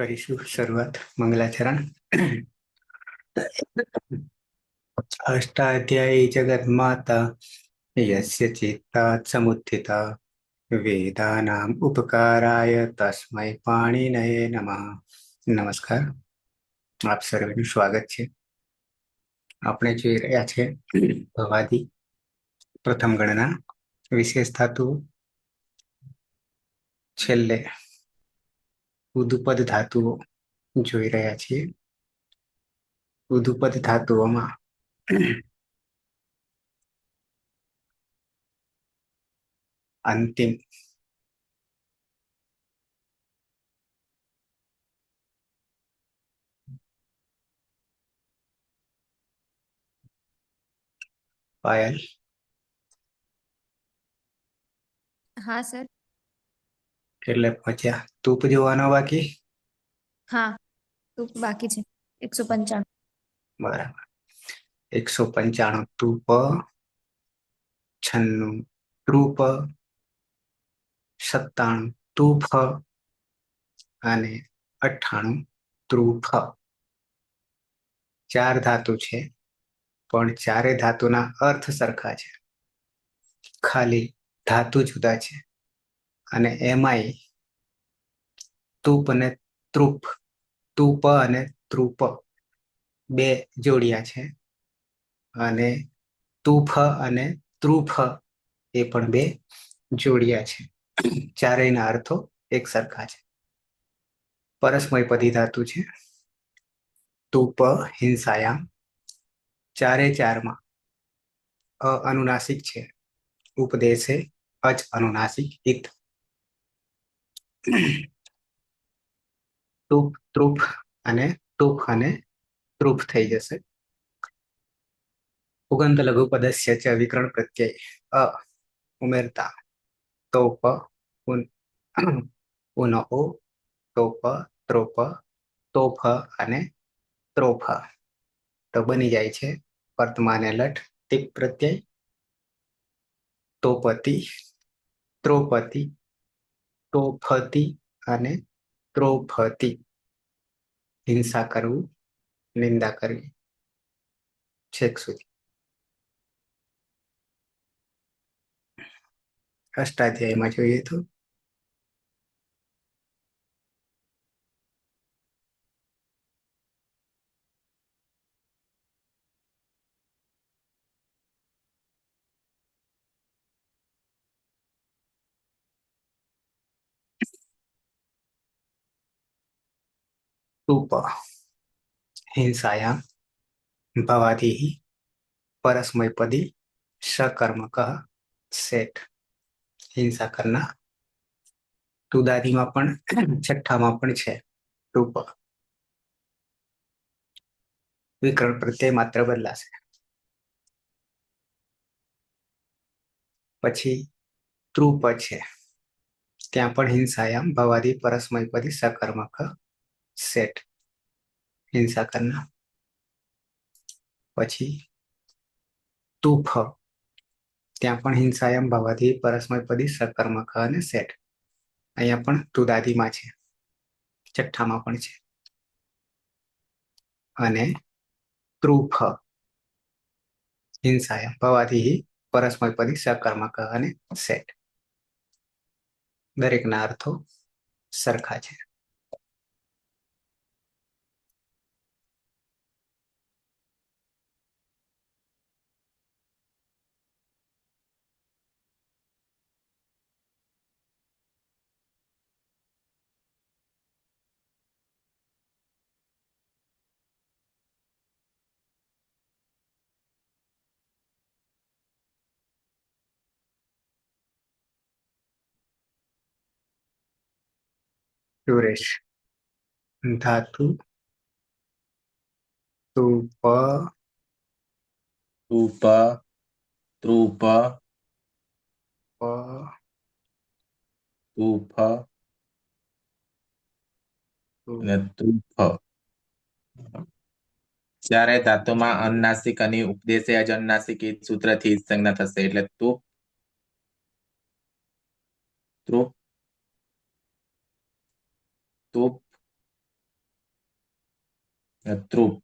કરીશું શરૂઆત મંગલાચરણ. અષ્ટાધ્યાયી જગન્માતા યસ્ય ચિત્તા સમુત્થિતા વેદાનામ ઉપકારાય તસ્મૈ પાણિનયે નમઃ. નમસ્કાર, આપ સર્વેનું સ્વાગત છે. આપણે જોઈ રહ્યા છે ભવાદી પ્રથમ ગણના વિશેષ ધાતુ, છેલ્લે ઉદુપદ ધાતુઓ જોઈ રહ્યા છીએ. ઉદુપદ ધાતુઓમાં અંતિમ પાયલ. हाँ सर. એટલે પહોંચ્યા. તુપ જોવાનો બાકી. हाँ तो बाकी છે 195. બરાબર. 195 તુપ, 96 ત્રુપ, 97 તુફ અને 98 ત્રુફ. 4 ધાતુ છે, પણ ચારે ધાતુના અર્થ સરખા છે, ખાલી ધાતુ જુદા છે. અને એમાંય તુપ અને ત્રુપ, તુપ અને ત્રુપ બે જોડિયા છે, અને તુફ અને ત્રુફ એ પણ બે જોડિયા છે. ચારેયના અર્થો એક સરખા છે. પરસ્મયપદી ધાતુ છે. તુપ હિંસાયામ, ચારે ચારમાં અનુનાસિક છે. ઉપદેશે અચ અનુનાસિક ઇત. તુપ ત્રુપ અને તુફ અને ત્રુફ થઈ જશે. ઉગંત લઘુપદસ્ય ચ વિકરણ પ્રત્યય અ ઉમેરતા તોપ ઉનો તોપ ત્રોપ તોફ અને ત્રોફ. તો બની જાય છે વર્તમાને લટ ટીપ પ્રત્યય તોપતિ, ત્રોપતિ, તોફતી અને ત્રોફતી. હિંસા કરવું, નિંદા કરવી. છેક સુધી અષ્ટાધ્યાયમાં જોઈએ તો તુપ હિંસાયામ ભવાદિઃ પરસ્મયપદી सकर्मक सेट. હિંસા કરનાર. તુદાદીમાં પણ છઠ્ઠામાં પણ છે રૂપ. વિકરણ પ્રત્યય માત્ર બદલાશે. પછી ત્રુપ છે, ત્યાં પણ હિંસાયામ ભવાદી પરસ્મયપદી सकर्मक सेट. હિંસા કરનાર. પછી તુફ, ત્યાં પણ હિંસાયામ ભવાદી પરસ્મયપદી सकर्मक અને સેટ. અહીંયા પણ તુદાદીમાં છે, છઠ્ઠામાં પણ છે. અને ત્રુફ હિંસાયામ ભવાદી પરસ્મયપદી सकर्मक અને સેટ. દરેકના અર્થો સરખા છે. સુરેશ. ધાતુ તુપ, તુપ, ત્રુપ, તુફ અને ત્રુફ. જ્યારે ધાતુમાં અનુનાસિક અને ઉપદેશે અનુનાસિક સૂત્રથી સંજ્ઞા થશે. એટલે તુપ, ત્રુપ, તુપ ત્રુપ.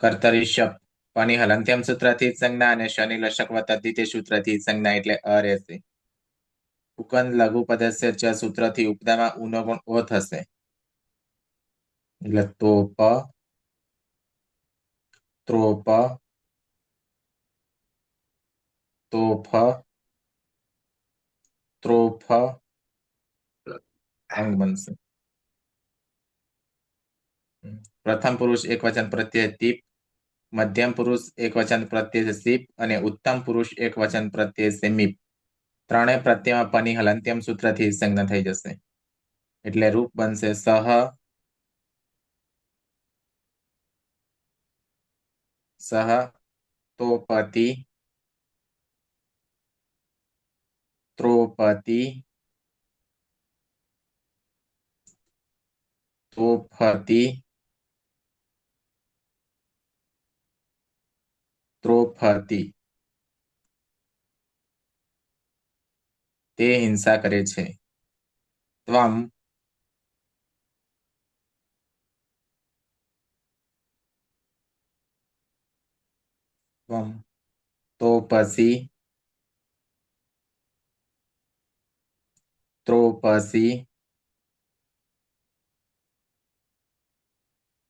કર્તરી શપ પની હલંત્યમ સૂત્રથી સંજ્ઞા અને શનિ લશક વત્તા દ્વિતીય સૂત્રથી સંજ્ઞા એટલે અ રહેશે. ઉકન લઘુ પદસ્ય ચ સૂત્રથી ઉપદામાં ઉનો ગુણ ઓ થશે એટલે તોપ, ત્રોપ, તોફ, ત્રોફ અંગ બનશે. પ્રથમ પુરુષ એકવચન પ્રત્યય દીપ, મધ્યમ પુરુષ એકવચન પ્રત્યય સીપ અને ઉત્તમ પુરુષ એકવચન પ્રત્યય સેમીપ. ત્રણેય પ્રત્યયમાં પની હલંત્યમ સૂત્રથી સંજ્ઞા થઈ જશે એટલે રૂપ બનશે સહ તોપતિ, ત્રોપતિ, તોફતિ, ત્રોફતિ. તે હિંસા કરે છે. ત્વમ, ત્વમ, તોપસી, ત્રોપસી,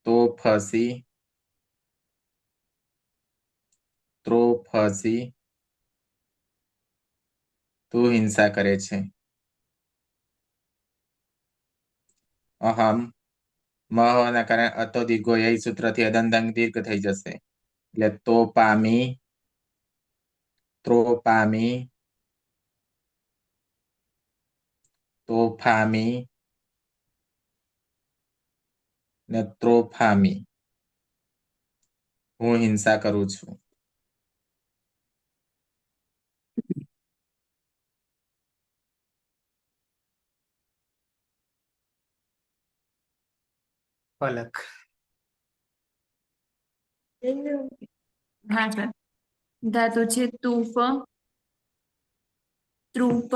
તોફસી, ત્રોફસી. તું હિંસા કરે છે. અહમ મ હોવાના કારણે અતો દીર્ઘો ય સૂત્રથી અદંતંગ દીર્ઘ થઈ જશે એટલે તો પામી, ત્રોપામી, તોફામી ને ત્રોફામી. હું હિંસા કરું છું. પલક. હા સર. ધાતુ છે તૂફ, ત્રુપ,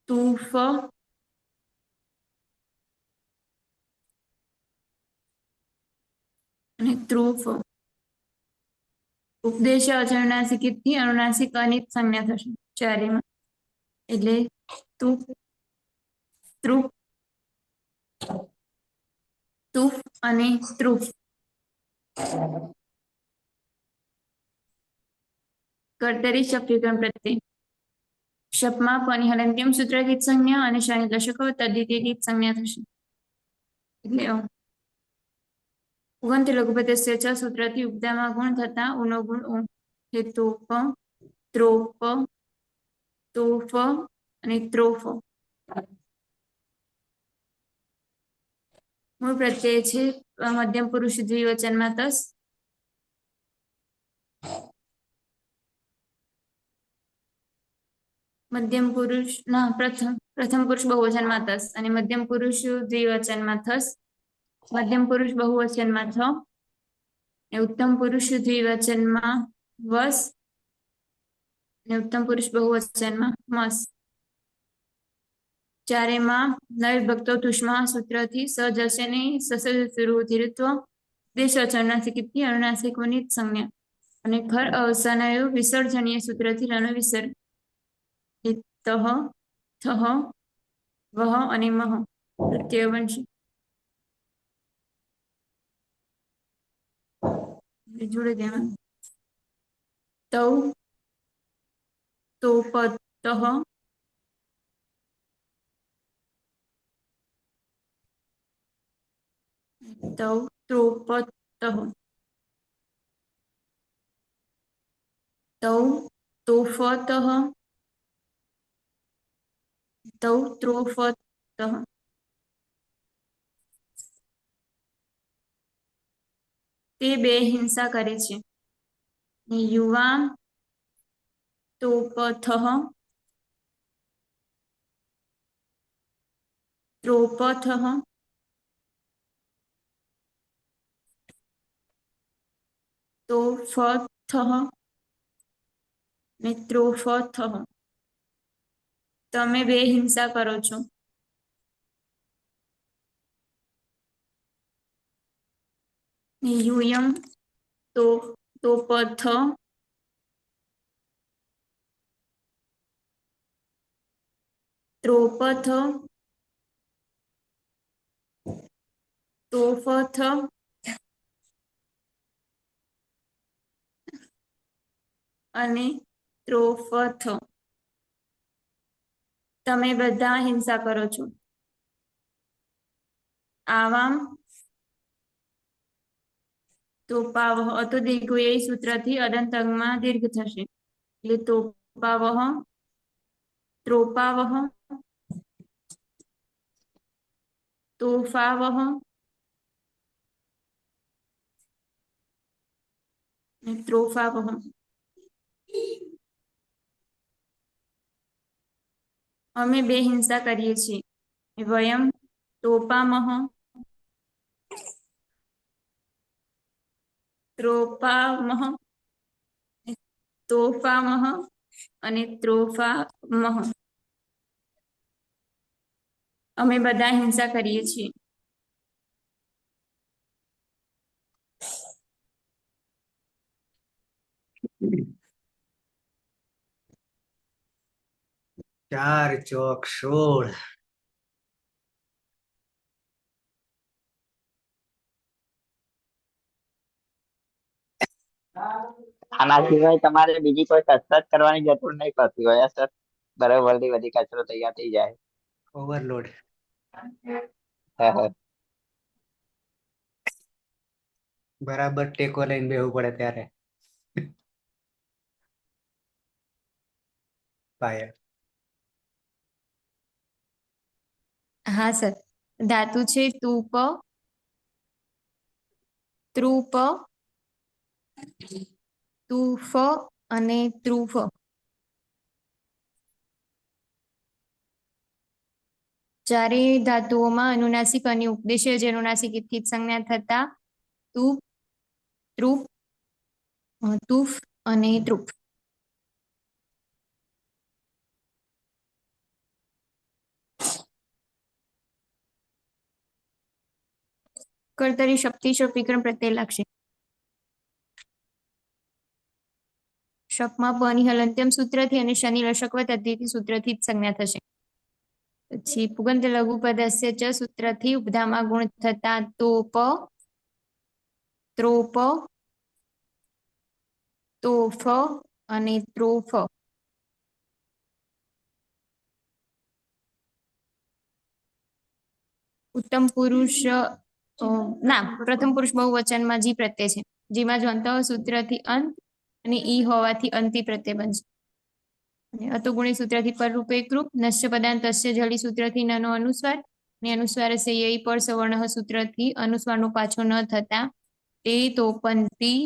તૂફ, અને ત્રુફ. ઉપદેશ અચરનાસિક થી અનુનાસિક અનિત સંજ્ઞા થશે ચારેમાં એટલે તૂફ, ત્રુપ, તૂફ અને ત્રુફ. કર્તરી શબ્દીકરણ પ્રત્યે શપમાં પની હલંત્યમ સૂત્રથી સંજ્ઞા અને શનિ દશકો તદ્વિતીય સંજ્ઞા થશે એટલે ઉગંત લઘુપદસ્ય ચ સૂત્રથી ઉપદામાં ગુણ થતા ઉનો ગુણ ઓ એ તોપ, ત્રોપ, તોફ અને ત્રોફ. મૂળ પ્રત્યય છે મધ્યમ પુરુષ દ્વિવચનમાં તસ, મધ્યમ પુરુષ ના પ્રથમ પુરુષ બહુવચનમાં તસ અને મધ્યમ પુરુષ દ્વિવચનમાં થસ, મધ્યમ પુરુષ બહુવચનમાં થ, ઉત્તમ પુરુષ દ્વિવચનમાં વસ અને ઉત્તમ પુરુષ બહુવચનમાં મસ. ચારેમાં નવિભક્તો તુષ્મા સૂત્રથી સજશે સસરુધિરત્વ દેશ અચરનાસિકથી અનુનાસિક વનિત સંજ્ઞા અને ખર અવસાનયો વિસર્જનીય સૂત્રથી રનો વિસર્ગ તહ, થહ, વહ અને મહ પ્રત્યય બનશે. જોડે દેવાનું તૌ, તોપતઃ, તૌ, ત્રોપતઃ, તૌ, તોફતઃ, તૌ, ત્રોફતઃ. તે બે હિંસા કરે છે. યુવા તોપથઃ, ત્રોપથઃ, તોફથઃ ને ત્રોફથઃ. તમે બે હિંસા કરો છો. ને યુયમ તો તોપથ ત્રોપથ તોફથ અને ત્રોફથ. તમે બધા હિંસા કરો છો. આવામ તોપાવહ અતો દીર્ઘ એ સૂત્રથી અદંત અંગમાં દીર્ઘ થશે એટલે તોપાવહ ત્રોપાવહ તોફાવહ ને ત્રોફાવહ. અમે બે હિંસા કરીએ છીએ. વયમ તોપામહ ત્રોપામહ તોફામહ અને ત્રોફામહ. અમે બધા હિંસા કરીએ છીએ. ચાર ચોક 16. આના સિવાય તમારે બીજી કોઈ કસરત કરવાની જરૂર નહીં પડતી હોય સર. બરાબર બધી કસરત તૈયાર થઈ જાય. ઓવરલોડ. બરાબર ટેકો લઈને બેહવું પડે ત્યારે. પાયલ. હા સર. ધાતુ છે તૂપ ત્રુપ તુફ અને ત્રુફ. ચારે ધાતુઓમાં અનુનાસિક અને ઉપદેશય જ અનુનાસિક થી સંજ્ઞા થતા તુપ ત્રુપ તુફ અને ત્રુપ. કર્તરી શક્તિ શપ વિક્રમ પ્રત્યય લાગશે. શપમાં પની હલંત્યમ સૂત્રથી અને શનિ લશકવત અદ્વિતી સૂત્રથી જ સંજ્ઞા થશે. પછી પુગંત લઘુ પદસ્ય ચ સૂત્રથી ઉપધામાં ગુણ થતા તોપ ત્રોપ તોફ અને ત્રોફ. ઉત્તમ પુરુષ ના પ્રથમ પુરુષ બહુવચનમાં જી પ્રત્યય છે. જેમાં જો અંત સૂત્રથી અંત અને ઈ હોવાથી અંતિ પ્રત્યય બનશે. અતુગુણી સૂત્રથી પરરૂપ એકરૂપ નશ્ય પદાંત તસ્ય જળી સૂત્રથી નનો અનુસ્વાર ને અનુસ્વાર ય પર સવર્ણ સૂત્રથી અનુસ્વારનો પાછો ન થતા તે તોપંતી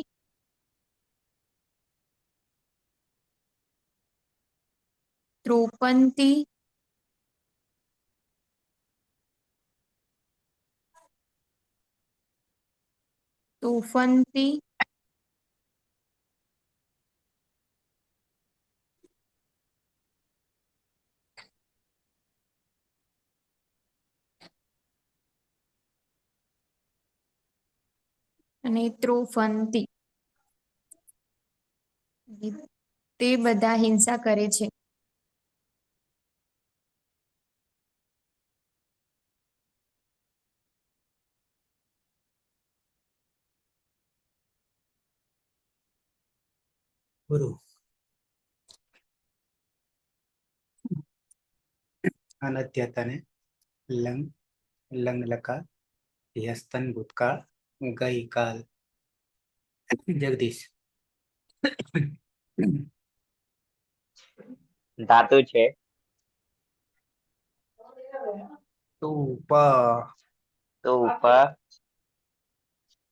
ત્રોપંતી તોફંતી અને ત્રોફંતી. તે બધા હિંસા કરે છે. પૂરું. અનદ્યતને લંગ લંગ લકાર યસ્તન ભૂતકાળ ગઈકાલ. જગદીશ. ધાતુ છે તૂપ તોપ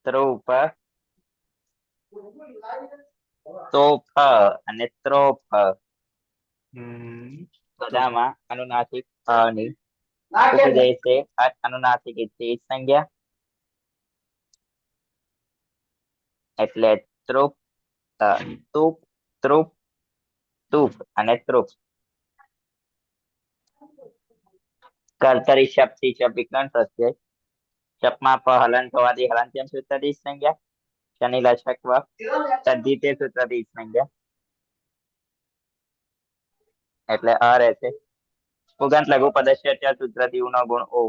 ત્રોપ તોફ અને ત્રોફ. બધામાં અનુનાસિક ની ઉપદેશે અનુનાસિક સંજ્ઞા એટલે ત્રુપ તુપ ત્રુપ તુપ અને ત્રુપ. કર્તરી શબ્દ થી શબ્દ વિજ્ઞાન પ્રત્યય ચપમાં પ હલન થવાથી હલંત્યમ સૂત્રથી સંજ્ઞા શનિ લક્ષક વ તદ્ધિતે સૂત્રથી સંજ્ઞા એટલે અ રહેશે. પુગંત લઘુ પદસ્ય સૂત્રથી ઉનો ગુણ ઓ.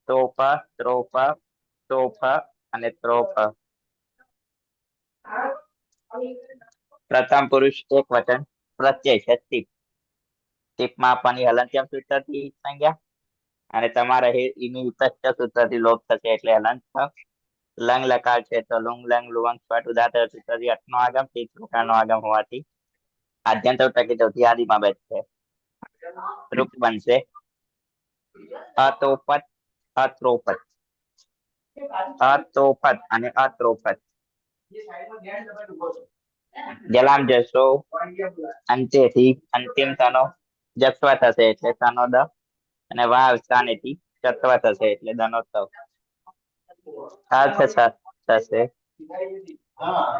તોપ ત્રોપ તોફ અને ત્રોફ. પ્રથમ પુરુષ એક વચન પ્રત્યય છે ટીપ. ટીપમાં આપવાની હલંત્યમ સૂત્રથી સંજ્ઞા અને તમારે એની વિપસ્ત સૂત્રથી લોપ થશે એટલે હલંત. લંગ લકાર છે તો લુંગ લંગ લુવંગ સ્વટ ઉદાહરણ સૂત્રથી અટનો આગમ તે પ્રકારનો આગમ હોવાથી આદ્યંત ટકી ચોથી આદિમાં બેસશે. રૂપ બનશે અતોપત અત્રોપત. અતોપત અને અત્રોપત. જલામ જશો અંતેથી અંતિમ તનો જસ્વ થશે એટલે તનો દ અને વા સ્થાનેથી ચત્વ થશે એટલે ધનોત્સવ. અર્થ થશે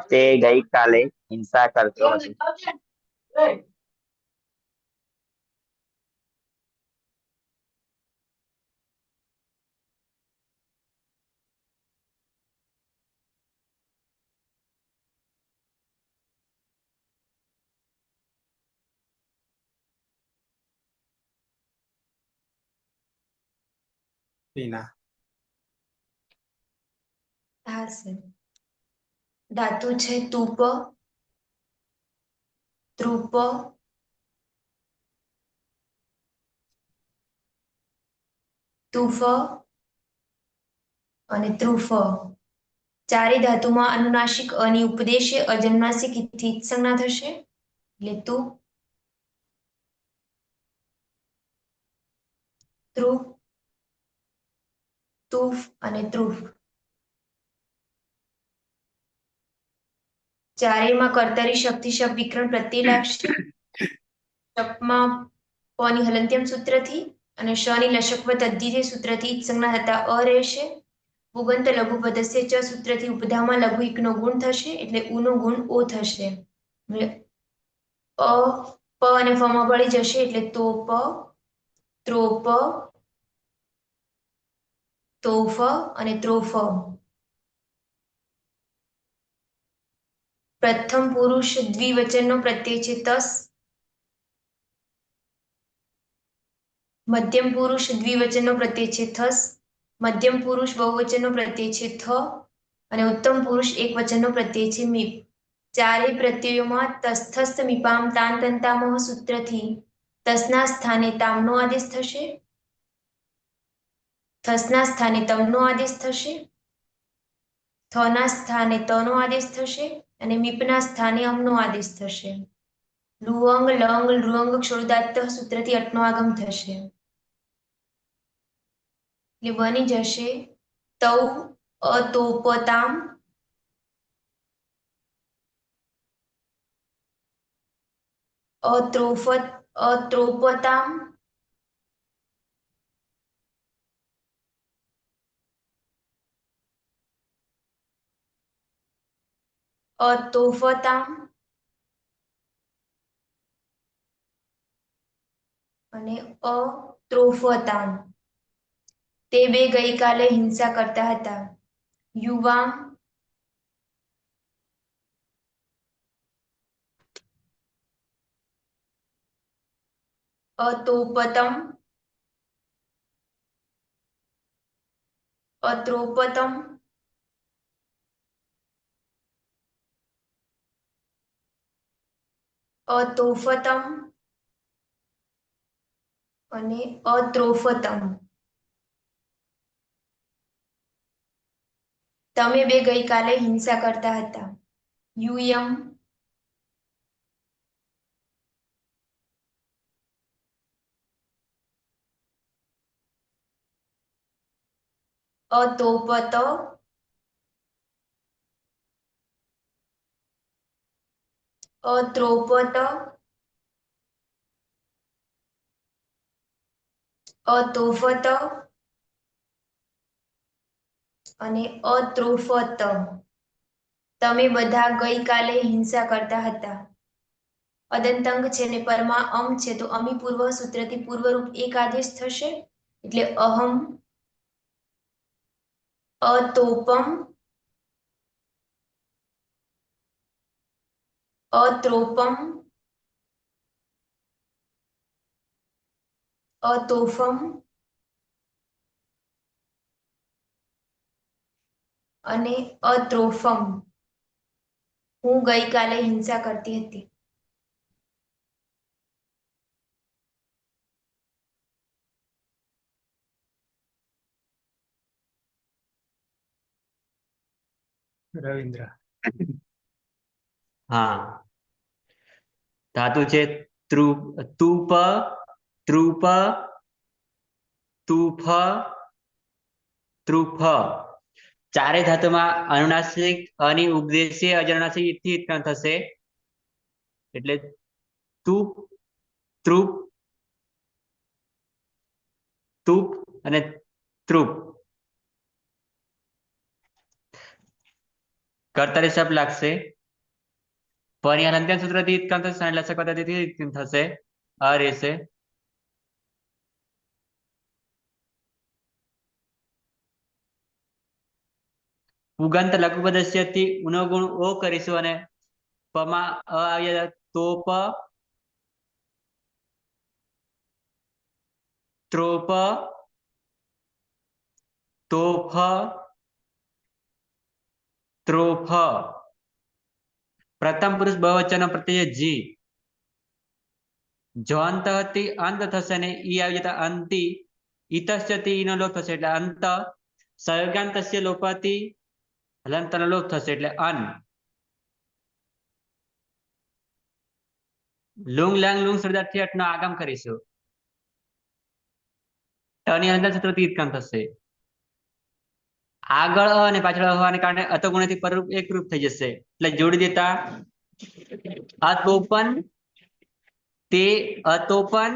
તે ગઈકાલે હિંસા કરતો હતો. ટીના. હા સર. ધાતુ છે તુપ, ત્રુપ, તુફ અને ત્રુફ. ચારે ધાતુમાં અનુનાસિક અની ઉપદેશે અજન્માસિક થી સંજ્ઞા થશે એટલે તુપ, ત્રુપ, તુફ અને ત્રુફ. ચારેયમાં કર્તરી શક્તિ શબ્દ વિકરણ પ્રત્યય લાગશે. શપમાં પની હલંત્યમ સૂત્રથી અને શની લશકવ તદ્ધિતે સૂત્રથી સંજ્ઞા થતા અ રહેશે. પુગંત લઘુ પદસ્ય ચ સૂત્રથી ઉપધામાં લઘુ એકનો ગુણ થશે એટલે ઉનો ગુણ ઓ થશે. અ પ અને ફ માં ભળી જશે એટલે તોપ, ત્રોપ, તોફ અને ત્રોફ. પ્રથમ પુરુષ દ્વિવચનનો પ્રત્યય છે તસ. મધ્યમ પુરુષ દ્વિવચનનો પ્રત્યય છે થસ. મધ્યમ પુરુષ બહુવચનનો પ્રત્યય છે થ અને ઉત્તમ પુરુષ એક વચનનો પ્રત્યય છે મીપ. ચારેય પ્રત્યયોમાં તસ્થસ્થ મીપામ તાંતંતામહ સૂત્રથી તસના સ્થાને તામનો આદેશ થશે. થસના સ્થાને તમનો આદેશ થશે. થના સ્થાને તનો આદેશ થશે અને મીપના સ્થાને અમનો આદેશ થશે. લુઅંગ લંગ લૃંગ ક્ષોરુદાત્ત સૂત્રથી અટનો આગમ થશે એટલે બની જશે તૌ અતોપતામ અત્રોપતામ અતોફતામ અને અત્રોફતામ. તે બે ગઈકાલે હિંસા કરતા હતા. યુવામ અતોપતમ અત્રોપતમ અતોફતમ અને અત્રોફતમ. તમે બે ગઈકાલે હિંસા કરતા હતા. યુયમ અતોપત અત્રોપત અતોફત અને અત્રોફત. તમે બધા ગઈકાલે હિંસા કરતા હતા. અદંતંગ છે ને પરમાં અમ છે તો અમી પૂર્વ સૂત્રથી પૂર્વરૂપ એક આદેશ થશે એટલે અહમ अतोपम, अत्रोपम, अतोफम અને અત્રોફમ. હું ગઈકાલે હિંસા કરતી હતી. રવિન્દ્ર. હા, ધાતુ છે તૃપ, તુપ, ત્રુપ, તુફ, ત્રુફ. ચારે ધાતુમાં અનુનાસિક અની ઉપદેશીય અજરનાસિક થી ઉત્પન્ન થશે એટલે તુપ, ત્રુપ, તુપ અને ત્રુપ. કર્તારી શબ્દ લાગશે. પરની હલંત્યમ સૂત્રથી ઉત્પન્ન થશે અને લસક પદ્ધતિથી ઉત્પન્ન થશે. આ રહેશે. પુગંત લઘુ પદસ્યથી ઉનો ગુણ ઓ કરીશું અને પમાં આવ્યા તોપ, ત્રોપ, તોફ, ત્રોફ. પ્રથમ પુરુષ બહુવચન પ્રત્યય જી. જો અંત હતી અંત થશે ને ઈ આવી જતા અંતિ ઈતસ્યથી ઈનો લોપ થશે એટલે અંત. સંયોગાંતસ્ય લોપાથી હલંતનો લોપ થશે એટલે અન. લુંગ લાંગ લુંગ શબ્દાર્થી અર્થનો આગમ કરીશું. ટની અંદર સૂત્રથી ઉત્પન્ન થશે. આગળ અ અને પાછળ હોવાને કારણે અતોગુણથી પરરૂપ એકરૂપ થઈ જશે એટલે જોડી દેતા અતોપન, તે અતોપન,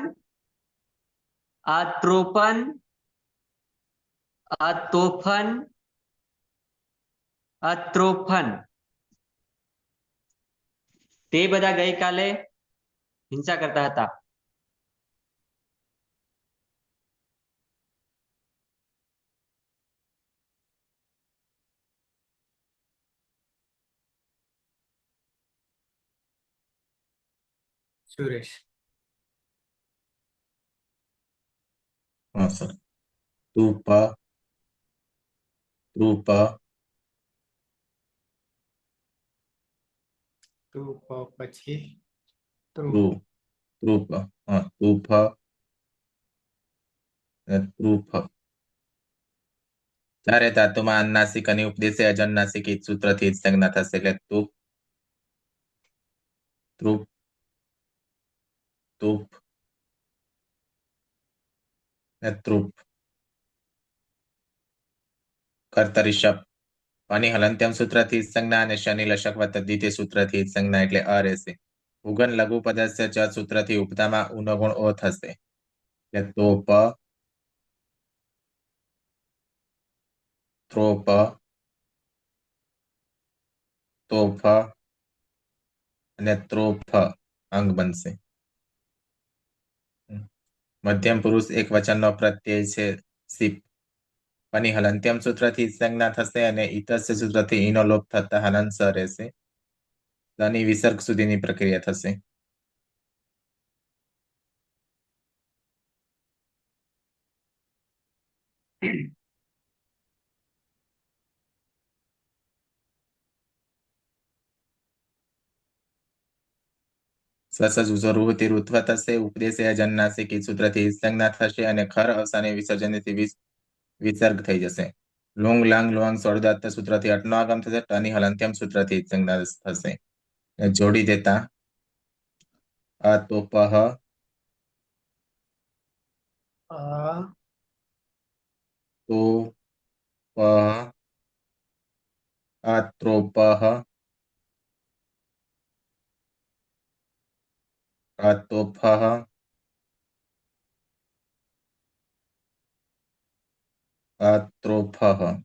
અત્રોપન, અતોફન, અત્રોફન. તે બધા ગઈકાલે હિંસા કરતા હતા. સુરેશ. હા સર. તુપ, ત્રુપ, તુપ પછી ત્રુપ. ત્રુપ, ત્રુપ. હા, તુફ અને ત્રુફ. ચારે ધાતુમાં અનુનાસિક અને ઉપદેશે અજનુનાસિક ઈ સૂત્રથી જ સંજ્ઞા થશે એટલે તુપ, ત્રુપ, તુપ અને ત્રુપ. કર્તરી શબ્દ પાની હલંત્યમ સૂત્રથી સંજ્ઞા અને શનિ લશક વત્તા દ્વિતીય સૂત્રથી સંજ્ઞા એટલે અ રહેશે. ઉગન લઘુ પદસ્ય ચ સૂત્રથી ઉપતામાં ઉનો ગુણ ઓ થશે એટલે તોપ, ત્રોપ, તોફ અને ત્રોફ અંગ બનશે. મધ્યમ પુરુષ એક વચનનો પ્રત્યય છે સિપ. પાની હલંત્યમ સૂત્રથી સંજ્ઞા થશે અને ઈતસ્ય સૂત્રથી ઈનો લોપ થતા હલન સ રહેશે. ની વિસર્ગ સુધીની પ્રક્રિયા થશે. સ્વસજ રૂહથી ઋત્વ થશે. ઉપદેશે અજન્નાસિક ઈ સૂત્રથી સંજ્ઞા થશે અને ખર અવસાને વિસર્જનથી વિસર્ગ થઈ જશે. લુંગ લાંગ લુઆંગ સ્વર્દાત્ત સૂત્રથી અટનો આગમ થશે. ટની હલંત્યમ સૂત્રથી સંજ્ઞા થશે. જોડી દેતા અતોપહ, તોપહ, અત્રોપહ, અતોફહ, અત્રોફહ.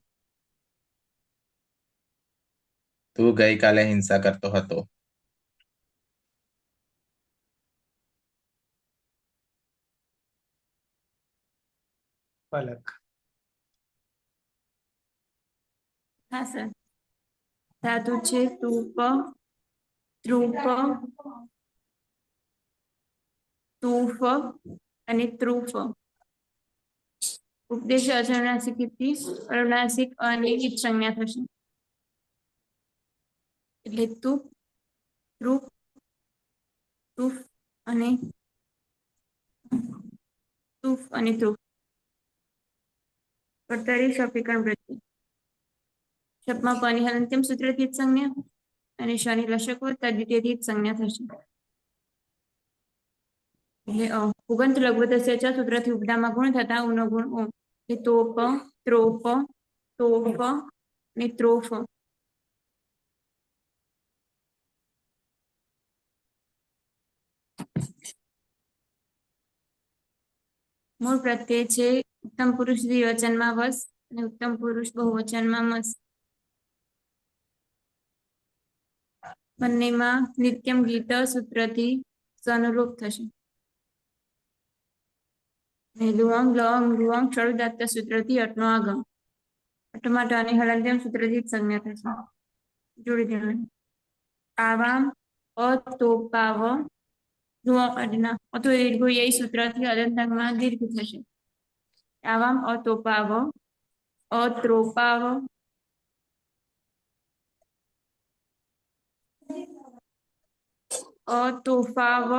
તું ગઈકાલે હિંસા કરતો હતો. પલક. હા સર. ધાતુ છે તૂપ, ત્રૂપ, તૂફ અને ત્રૂફ. ઉપદેશ અનુનાસિક થી અનુનાસિક અનિશ્ચિત સંજ્ઞા થશે. એટલે તુપ, ત્રૂપ, તૂફ અને તૂફ અને ત્રૂફ. કર્તરી શબ્દીકરણ વૃત્તિ. શબ્દમાં પની હલંત્યમ સૂત્રથી જ સંજ્ઞા અને શનિ લશકો તદ્વિતીયથી જ સંજ્ઞા થશે. એટલે પુગંત લઘુપદસ્ય ચ સૂત્રથી ઉપદામાં ગુણ થતા ઉનો ગુણ ઓ. તોપ, ત્રોપ, તોફ અને ત્રોફ. મૂળ પ્રત્યય છે ઉત્તમ પુરુષ દ્વિવચનમાં વસ અને ઉત્તમ પુરુષ બહુવચનમાં મસ. બંનેમાં નિત્યમ ગીત સૂત્રથી સનુરૂપ થશે. લુઅંગ લઅંગ લુઅંગ શરૂદાત્ત સૂત્રથી અટનો આગમ. અટમાટ અને હલંત્યમ સૂત્રથી જ સંજ્ઞા થશે. જોડી દેવાનું. આવામ અતોપાવ અથવા દીર્ઘ એ સૂત્રથી અદંતમાં દીર્ઘ થશે. આવામ અતોપાવ, અત્રોપાવ, અતોફાવ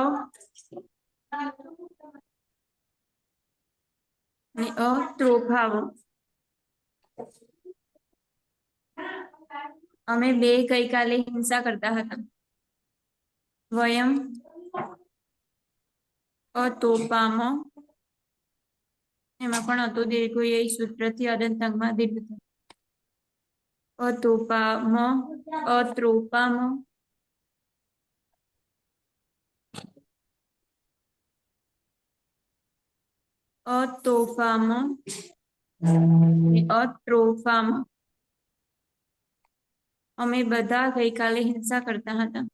અને અત્રોફાવ. અમે બે ગઈકાલે હિંસા કરતા હતા. વયમ અતોપામ. એમાં પણ હતો દીર્ઘ એ સૂત્રથી અદંતમાં દીર્ઘ થશે. અતોપામ, અત્રોપામ, અતોફામ, અત્રોફામ. અમે બધા ગઈકાલે હિંસા કરતા હતા.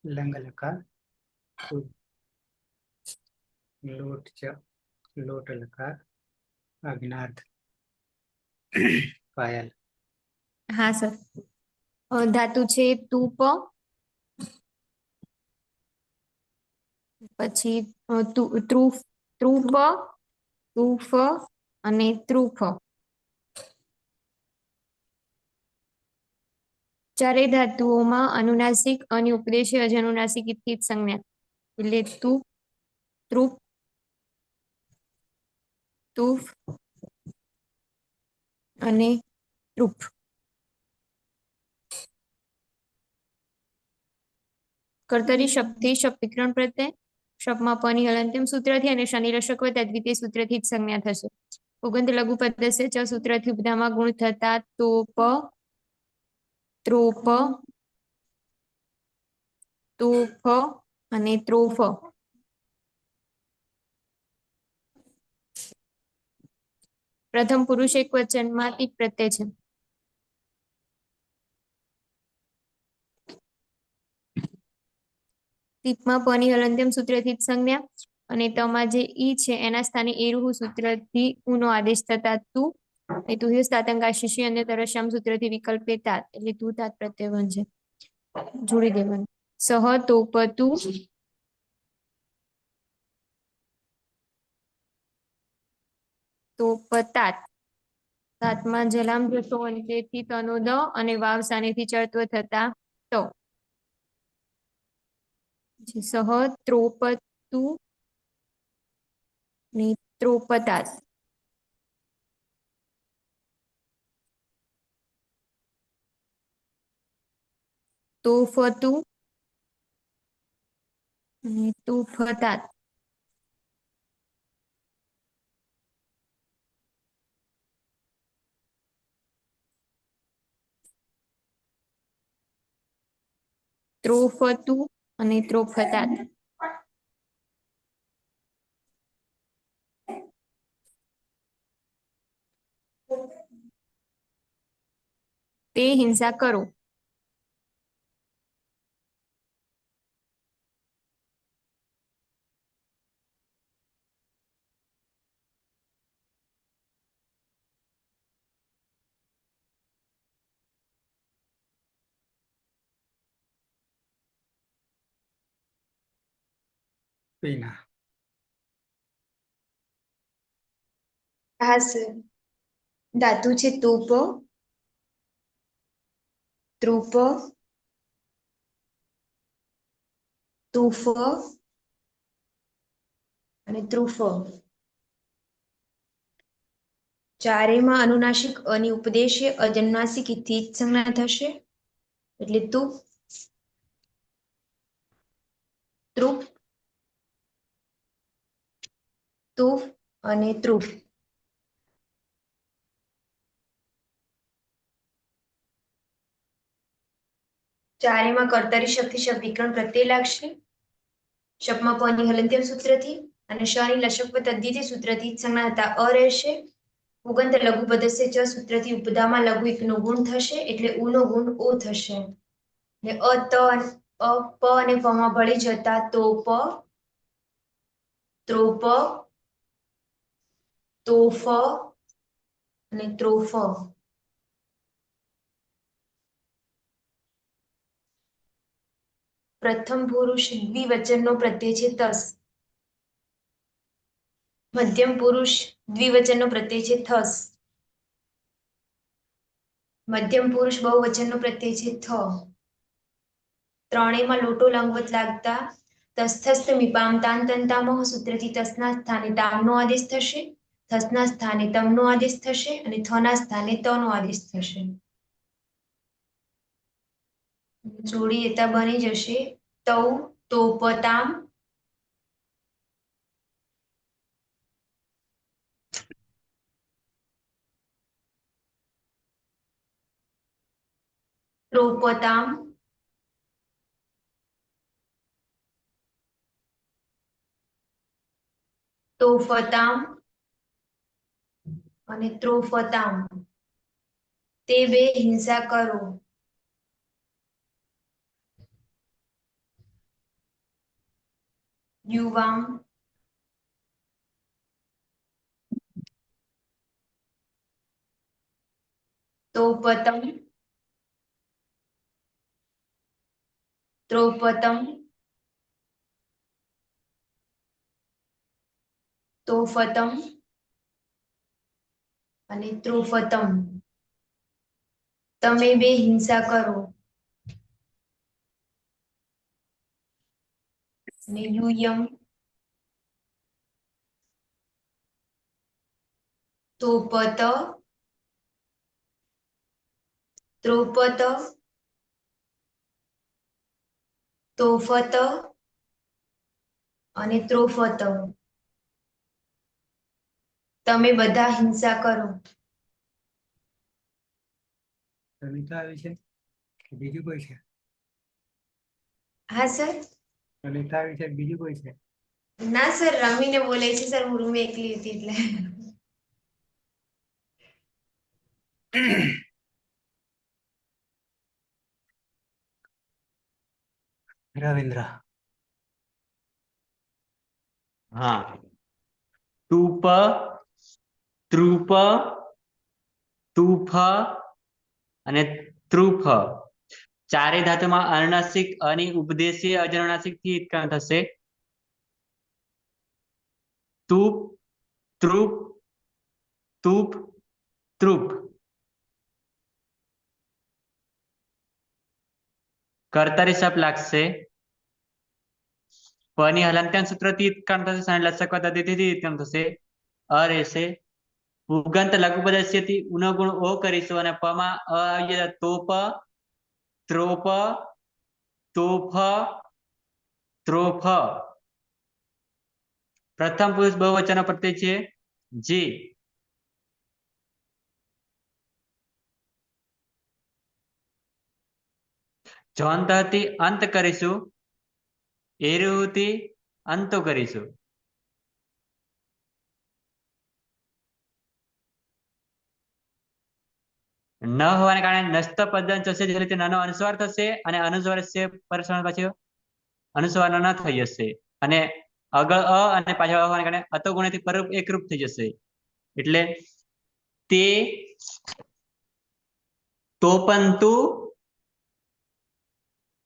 લંગ લકાર લોટ ચ લોટ લકાર અજ્ઞાત પાયલ. હા સર. ધાતુ છે તૂપ, પછી ત્રુફ, ત્રુપ, તૂફ અને ત્રુફ. ચારેય ધાતુઓમાં અનુનાસિક અને ઉપદેશી અજનુનાસિક થી જ સંજ્ઞા. એટલે તુપ, ત્રુપ, તૂફ અને ત્રુપ. કર્તરી શબ્દથી શબ્દીકરણ પ્રત્યય. શબ્દમાં પની હલંત્યમ સૂત્રથી અને શનિ લશક વત્તા દ્વિતીય સૂત્રથી જ સંજ્ઞા થશે. પુગંત લઘુપદસ્ય ચ સૂત્રથી ઉપધામાં ગુણ થતા તોપ, ત્રોપ, તોફ અને ત્રોફ. પ્રથમ પુરુષ એક વચનમાં ટીપ પ્રત્યય છે. ટીપમાં પની હલંત્યમ સૂત્રથી જ સંજ્ઞા અને તમાં જે ઈ છે એના સ્થાને એરુહુ સૂત્રથી ઉનો આદેશ થતા તું. એ તુહ્ય સ્થાતંકા શિષ્ય અને તરશ્યામ સૂત્રથી વિકલ્પે તાત એટલે તું તાત પ્રત્યય બનશે. જોડી દેવાનું. સહ તોપતુ તોપતાત. તાતમાં જલામ જતો અંતેથી તનો દ અને વાવ સાનેથી ચડત્વ થતા તો. સહ ત્રોપતુ ને ત્રોપતાત. તોફતુ અને તોફતાત. ત્રોફતુ અને ત્રોફતાત. તે હિંસા કરો. પીના. હા સર. ધાતુ છે તૂપ, ત્રુપ, તૂફ અને ત્રુફ. ચારેયમાં અનુનાસિક અની ઉપદેશે અજન્માસિક થી જ સંજ્ઞા થશે એટલે તુપ, ત્રુપ, તુફ અને ત્રુપ. ચારેયમાં કર્તરી શક્તિ શબ્દ વિકરણ પ્રત્યય લાગશે. શબ્દમાં પની હલંત્યમ સૂત્રથી અને શની લશક તદ્ધિતિ સૂત્રથી જ સંજ્ઞા થતા અ રહેશે. ઉગંત લઘુ પદસ્ય ચ સૂત્રથી ઉપદામાં લઘુ એકનો ગુણ થશે એટલે ઉનો ગુણ ઓ થશે. ને અ ત અ પ અને પ માં ભળી જતા તોપ, ત્રોપ, તોફ અને ત્રોફ. પ્રથમ પુરુષ દ્વિવચનનો પ્રત્યય છે તસ. મધ્યમ પુરુષ દ્વિવચનનો પ્રત્યય છે થસ. મધ્યમ પુરુષ બહુવચનનો પ્રત્યય છે થ. ત્રણેયમાં લોટો લંગવત લાગતા તસ્થસ્થ મીપામ તાન તંતામહ સૂત્રથી તસના સ્થાને તામનો આદેશ થશે. થસના સ્થાને તમનો આદેશ થશે અને થના સ્થાને તનો આદેશ થશે. જોડી એતા બની જશે તૌ તોપતામ, ત્રોપતામ, તોફતામ અને ત્રોફતામ. તે બે હિંસા કરો. યુવામ, તોપતમ, ત્રોપતમ, તોફતમ અને ત્રોફતમ. તમે બે હિંસા કરો. અને યુયમ, તોપત, ત્રોપત, તોફત અને ત્રોફત. તમે બધા હિંસા કરો. સવિતા આવી છે કે બીજું કોઈ છે? હા સર. સવિતા આવી છે બીજું કોઈ છે? ના સર, રમીને બોલે છે સર. હું રૂમ એકલી હતી એટલે. રવિન્દ્ર. હા. તૂપ, ત્રુપ, તૂફ અને ત્રુફ. ચારેય ધાતુમાં અનુનાસિક અની ઉપદેશીય અજનુનાસિક થી ઉત્પન્ન થશે. તૂપ, ત્રુપ, તૂપ, ત્રુપ. કર્તરી શબ્દ લાગશે. પની હલંત્યાન સૂત્રથી ઉત્પન્ન થશે. સાઈન લસક પદ્ધતિથી ઉત્પન્ન થશે. અ રહેશે. ઉગંત લઘુ પદસ્યથી ઉનો ગુણ ઓ કરીશું અને પ માં અ આવી જતા તોપ, ત્રોપ, તોફ, ત્રોફ. પ્રથમ પુરુષ બહુવચન પ્રત્યય છે જે. જોંતથી અંત કરીશું. એરુથી અંતો કરીશું. ન હોવાને કારણે નસ્ત પદન થશે, જે રીતે નાનો અનુસ્વાર થશે અને અનુસ્વાર છે પરસ્વાર પછી અનુસ્વાર ન થઈ જશે અને આગળ અ અને પાછળ હોવાને કારણે અતો ગુણ્યથી પર એકરૂપ થઈ જશે. એટલે તે તોપંતુ,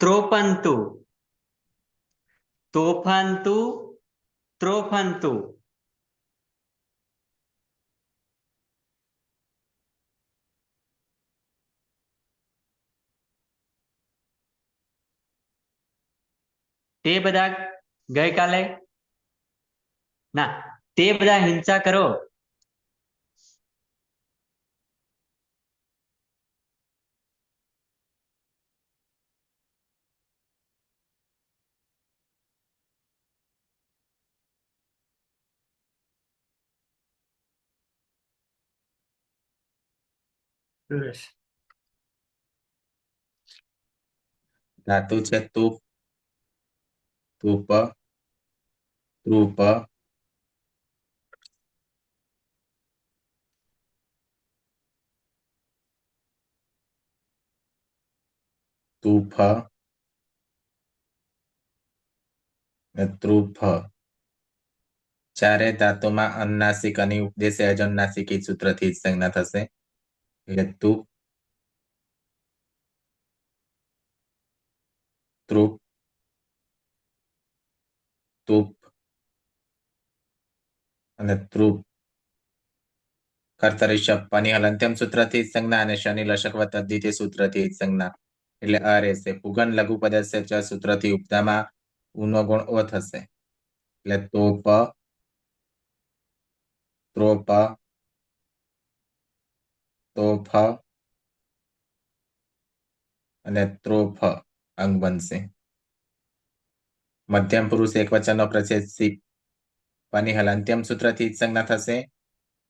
ત્રોપંતુ, તોફાંતુ ત્રોફંતુ. તે બધા ગઈકાલે ના તે બધા હિંસા કરો. સુરેશ. ધાતુ છે તુપ, તુપ, ત્રુપ, તુફ અને ત્રુફ. ચારે ધાતુમાં અનુનાસિક અને ઉપદેશે અજનુનાસિક સૂત્રથી જ સંજ્ઞા થશે. એટલે તુપ, ત્રુપ, તુપ અને ત્રુપ. કર્તરી શપ્પની હલંત્યમ સૂત્રથી જ સંજ્ઞા અને શનિ લશક વત્તા દ્વિતીય સૂત્રથી જ સંજ્ઞા એટલે અ રહેશે. પુગન લઘુ પદસ્ય ચ સૂત્રથી ઉપધામાં ઉનો ગુણ ઓ થશે એટલે તોપ, ત્રોપ, તોફ અને ત્રોફ અંગ બનશે. મધ્યમ પુરુષ એક વચનનો પ્રચ્છેદ સીપ પની હલંત્યમ સૂત્રથી જ સંજ્ઞા થશે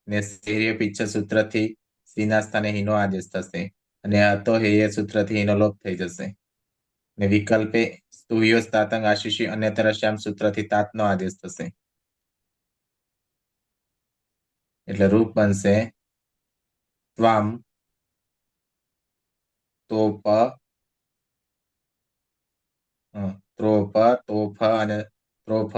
ને શેર્ય પિચ્છ સૂત્રથી સીના સ્થાને હિનો આદેશ થશે અને અતો હેય સૂત્રથી હિનો લોપ થઈ જશે. ને વિકલ્પે સ્તુયો તાતંગ આશીષી અન્યતર શ્યામ સૂત્રથી તાતનો આદેશ થશે. એટલે રૂપ બનશે ત્વામ, તોપ, ત્રોપ, તોફ અને ત્રોફ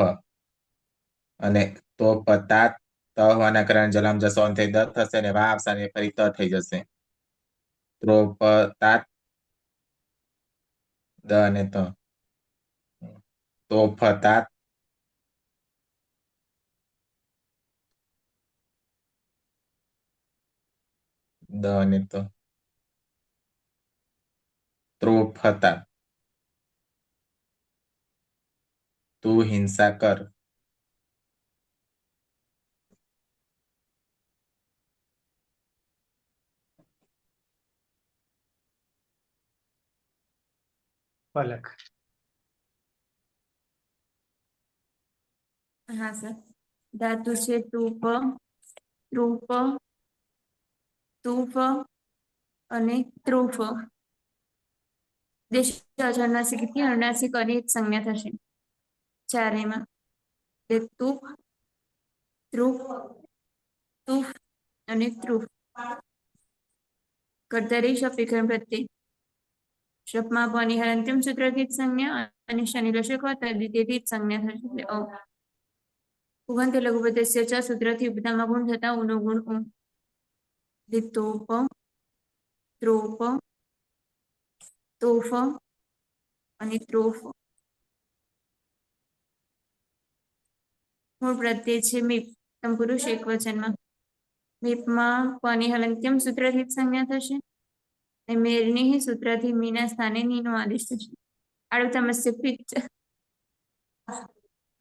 અને તોપ તાત ત હોવાના કારણે જલામ જસો અંતે દ થશે અને વા આવશે અને ફરી ત થઈ જશે. ત્રોપ તાત દ અને ત, તોફ તાત દ અને ત, ત્રોફ તાત. તું હિંસા કર. પલક. હા સર. ધાતુ છે તુપ, ત્રુપ, તુફ અને ત્રુફ. દેશ અજરનાસિકથી અનુનાસિક અને જ સંજ્ઞા થશે ચારેમાં. તુપ, ત્રુપ, તુફ અને ત્રુફ. કર્તરી શપ વિકરણ પ્રત્યય શપમાં પની હલંત્યમ સૂત્રથી જ સંજ્ઞા અને શનિ લશક વત્તા દ્વિતીયથી જ સંજ્ઞા થશે એટલે અ. પુગંત લઘુપદસ્ય ચ સૂત્રથી ઉપધામાં ગુણ થતા ઉનો ગુણ ઉ. તોપ, ત્રોપ, તોફ અને ત્રોફ. મૂળ પ્રત્યય છે મીપ પુરુષ એક વચનમાં. મીપમાં પની હલંત્યમ સૂત્રથી જ સંજ્ઞા થશે અને મેરની સૂત્રથી મીના સ્થાને નીનો આદેશ થશે. આડુતમસ્ય પિત્ત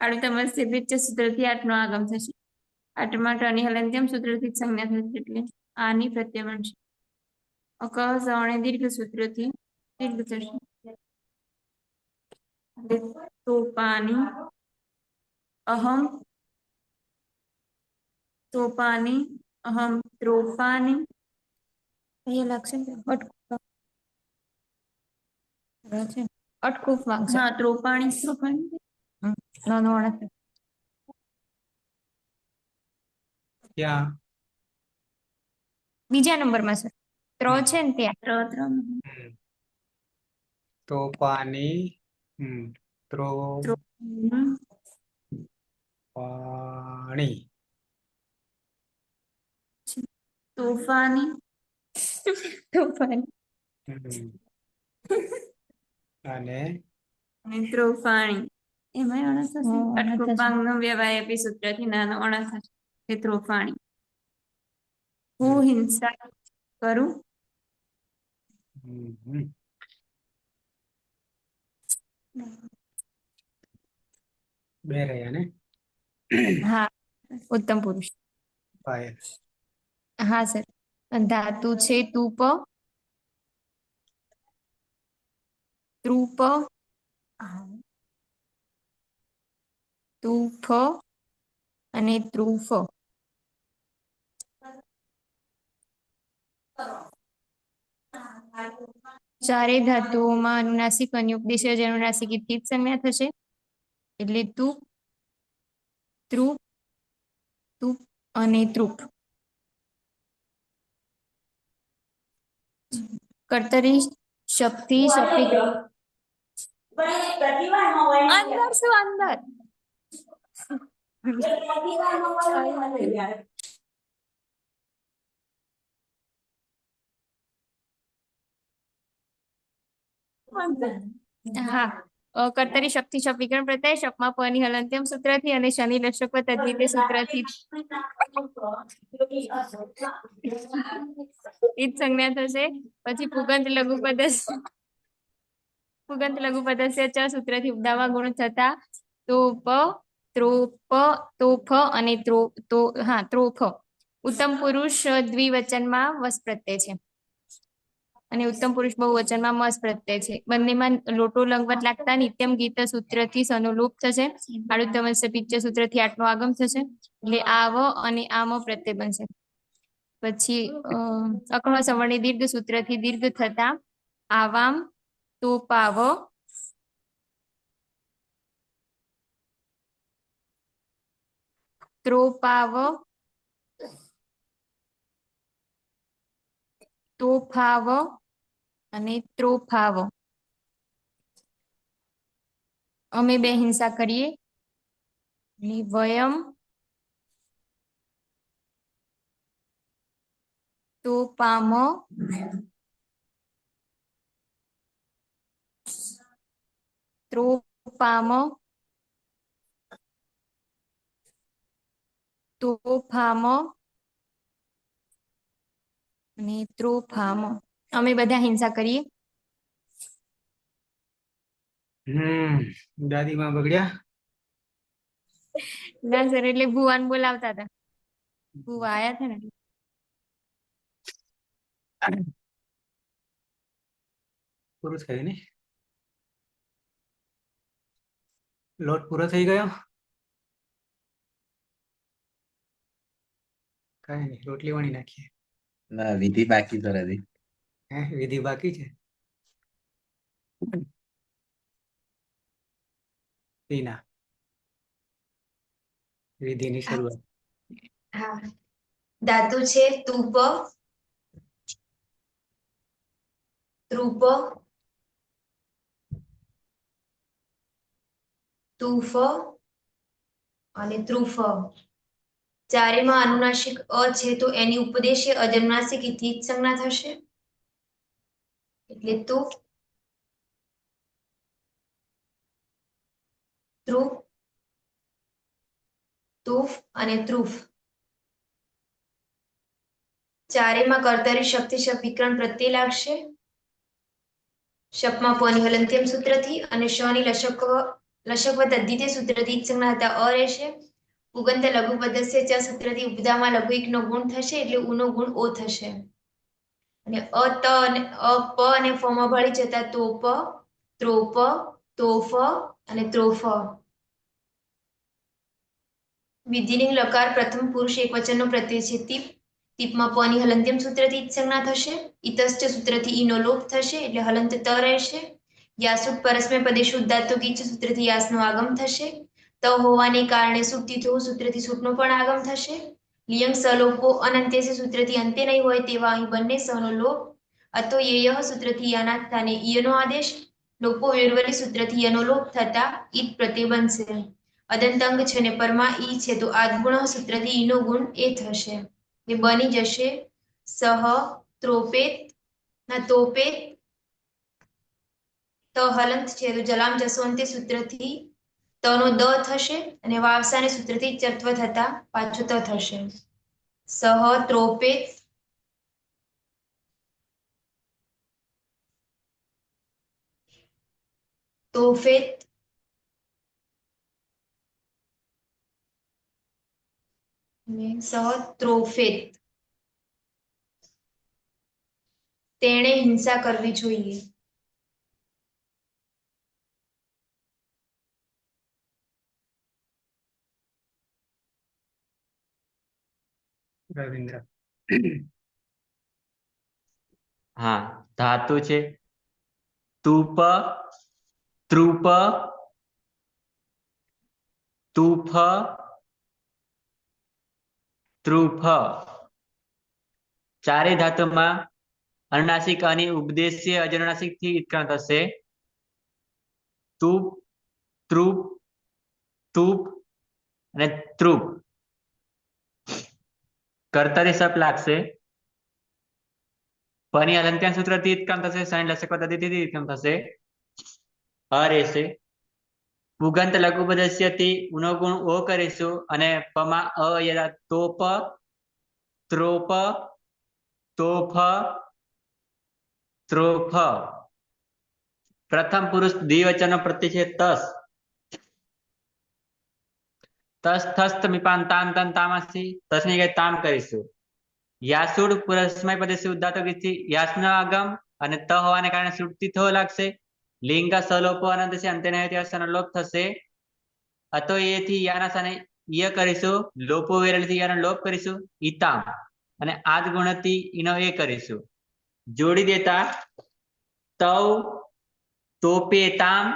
આડુતમસ્ય પિત્ત સૂત્રથી આઠનો આગમ થશે. આઠમાં ટની હલંત્યમ સૂત્રથી જ સંજ્ઞા થશે એટલે આની પ્રત્યય બનશે. અક સવર્ણે દીર્ઘ સૂત્રથી દીર્ઘ થશે. તોપાની, અહમ, તોપાની, અહમ ત્રોપાની. અહીંયા લખશે અટકૂફ વાગશે. હા ત્રોપાણી ત્રોપાણી. નોંધવાના ત્યાં બીજા નંબરમાં સર ત્ર છે ને ત્યાં તો પાણી પાણી તોફાની તોફાની અને ત્રોફાણી એમાંય અણસ હશે. અણસ હશે. અટકૂપાંગનો વ્યવાયપી સૂત્રથી નાનો અણસ હશે. તે ત્રોફાણી. હું હિંસા કરું. હમ. બે રહ્યા ને હા, ઉત્તમ પુરુષ. પાયલ. હા સર. ધાતુ છે તુપ, ત્રુપ, તુફ અને ત્રુફ. ચારેય ધાતુઓમાં અનુનાસિક અને ઉપદેશજ અનુનાસિક થી જ સંજ્ઞા થશે. એટલે તુપ, ત્રુપ, તુપ અને ત્રુપ. કર્તરી શક્તિ શક્તિ અંદર શું અંદર હા. કર્તરી શક્તિ શપ વિકરણ પ્રત્યય શપમાં પ ની હલંત્યમ સૂત્રથી અને શનિ લશક તદ્ધિતે સૂત્રથી ઈ જ સંજ્ઞા થશે. પછી પુગંત લઘુ પુગંત લઘુ પદસ્ય ચ સૂત્રથી ઉપદાવા ગુણ થતા તોપ, ત્રોપ, તોફ અને ત્રોફ. ઉત્તમ પુરુષ દ્વિવચનમાં વસ પ્રત્યય છે અને ઉત્તમ પુરુષ બહુવચનમાં મસ પ્રત્યય છે. બંનેમાં લોટો લંગવત લાગતા નિત્યમ ગીત સૂત્રથી સનુલોપ થશે. આડુત્તમસ્ય પિચ્ચ સૂત્રથી આઠનો આગમ થશે. એટલે આવ અને આમ પ્રત્યય બનશે. પછી અકર્ણ સવર્ણી દીર્ઘ સૂત્રથી દીર્ઘ થતા આવામ, તોપાવ, ત્રોપાવ, તોફાવ અને ત્રોફાવ. અમે બે હિંસા કરીએ. વયમ, તોપામ, ત્રોપામ, તોફામ અને ત્રોફામ. અમે બધા હિંસા કરીએ. દાદીમાં બગડ્યા. ના સર, એટલે ભુવાન બોલાવતા હતા. ભુવા આયા હતા ને. પૂરું થયું ને. લોટ પૂરો થઈ ગયો. કઈ નહીં, રોટલી વણી નાખીએ. ના, વિધિ બાકી છે હજી. વિધિ બાકી છે. ટીના, વિધિની શરૂઆત. હા. ધાતુ છે તુપ, ત્રુપ, તુફ અને ત્રુફ. ચારેમાં અનુનાસિક અ છે તો એની ઉપદેશે અજનુનાસિક થી જ સંજ્ઞા થશે. એટલે તુફ, ત્રુફ, તુફ અને ત્રુફ. ચારેમાં કર્તરી શક્તિ શપ વિકરણ પ્રત્યય લાગશે. શપમાં પની હલંત્યમ સૂત્રથી અને શની લશકવ તદ્ધિતે સૂત્રથી જ સંજ્ઞા હતા અ રહેશે. પુગંત લઘુ પદસ્ય ચ સૂત્રથી ઉપદામાં લઘુ એક નો ગુણ થશે એટલે ઉનો ગુણ ઓ થશે. અને અ ત અને અ પ અને ફ માં ભળી જતા તોપ, ત્રોપ, તોફ અને ત્રોફ. વિધિલિંગ લકાર પ્રથમ પુરુષ એક વચનનો પ્રત્યય છે. તીપ, તીપમાં પની હલંત્યમ સૂત્રથી જ સંજ્ઞા થશે. ઇતશ્ચ સૂત્રથી ઈનો લોપ થશે એટલે હલંત ત રહેશે. યાસુટ પરસ્મય પદે શુદ્ધાત્વ ગીચ સૂત્રથી યાસનો આગમ થશે. ત હોવાને કારણે સુટ્ટિથો સૂત્રથી સૂટનો પણ આગમ થશે. લિયંગ સલોપો અનંત્ય સૂત્રથી અંતે નહીં હોય તેવા અહીં બંને સનો લોપ. અતો યેય સૂત્રથી યાના સ્થાને ઈયનો આદેશ. લોપો વેરવલી સૂત્રથી યનો લોપ થતા ઈદ પ્રત્યય બનશે. અદંતંગ છે ને પરમાં ઈ છે તો આદગુણ સૂત્રથી ઈનો ગુણ એ થશે. એ બની જશે સહ ત્રોપેત ના તોપેત. ત હલંત છે તો જલામ જસવંતે સૂત્રથી તનો દ થશે અને વાવસાને સૂત્રથી ચત્વ થતા પાછું ત થશે. સહ ત્રોપેત તોફેત અને સહ ત્રોફેત. તેણે હિંસા કરવી જોઈએ. રવિન્દ્ર. હા, ધાતુ છે તુપ, ત્રુપ, તુફ, ત્રુફ. ચારે ધાતુમાં અનુનાસિક અને ઉપદેશ્ય અજનુનાસિક થી ઉત્ક્રાંત થશે. તુપ, ત્રુપ, તુપ અને ત્રુપ. કર્તારી સપ લાગશે. પની અલંત્યાન સૂત્રથી ઉત્ક્રાંત થશે. સાઈન લસક પદ્ધતિથી ઉત્ક્રાંત થશે. અ રહેશે. પુગંત લઘુપદસ્યથી ઉનો ગુણ ઓ કરીશું અને પમાં અ યદા તોપ, ત્રોપ, તોફ, ત્રોફ. પ્રથમ પુરુષ દ્વિવચનનો પ્રત્યય છે તસ. તસ થસ્ત મિપાન તાન તન તામસી તસની જગ્યાએ તામ કરીશું. યાસુડ પુરસ્મય પદેશી ઉદ્ધાતો ગીતથી યાસનો આગમ અને ત હોવાને કારણે સુડતી થો લાગશે. લિંગ સલોપો અનંત છે અંતે નહેત્યાસનો લોપ થશે. અતો એથી યાના સાને ય કરીશું. લોપો વેરલથી યાનો લોપ કરીશું. ઈતામ અને આદ ગુણથી ઈનો એ કરીશું. જોડી દેતા તવ, તોપેતામ,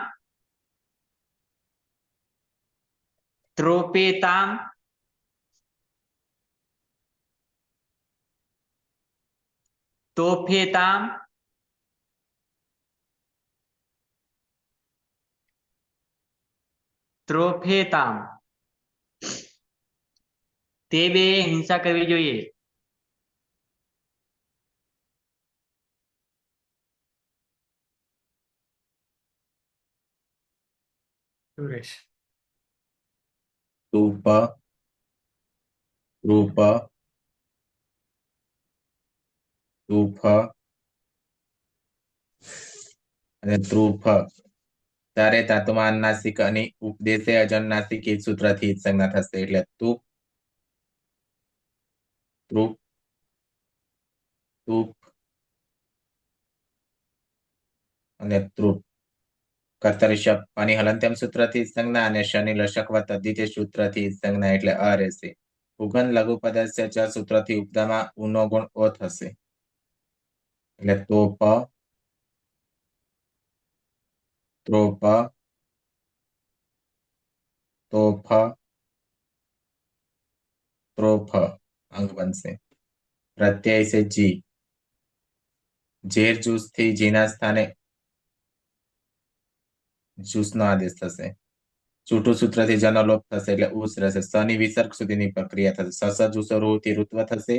ત્રોપેતામ, તોફેતામ, ત્રોફેતામ. તે બે હિંસા કરવી જોઈએ. સુરેશ. તુપ, ત્રુપ, તુફ અને ત્રુફ. ચારે ધાતુમાં અનુનાસિક અને ઉપદેશે અજનુનાસિક એ સૂત્રથી સંજ્ઞા થશે. એટલે તુપ, ત્રુપ, તુપ અને ત્રુપ. કર્તરી શબ્દ પાની હલંત્યમ સૂત્રથી સંજ્ઞા અને શનિ લશક તદ્ધિતે સૂત્રથી સંજ્ઞા એટલે અ રહેશે. ઉગન લઘુ પદસ્ય ચ સૂત્રથી ઉપદામાં ઉનો ગુણ ઓ થશે. એટલે તોપ, ત્રોપ, તોફ, ત્રોફ અંગ બનશે. પ્રત્યય છે જી. ઝેર જૂસ થી જીના સ્થાને જૂસનો આદેશ થશે. છૂટું સૂત્રથી જનો લોપ થશે એટલે ઉસ રહેશે. સની વિસર્ગ સુધીની પ્રક્રિયા થશે. સસ જુસો રૂથી ઋત્વ થશે.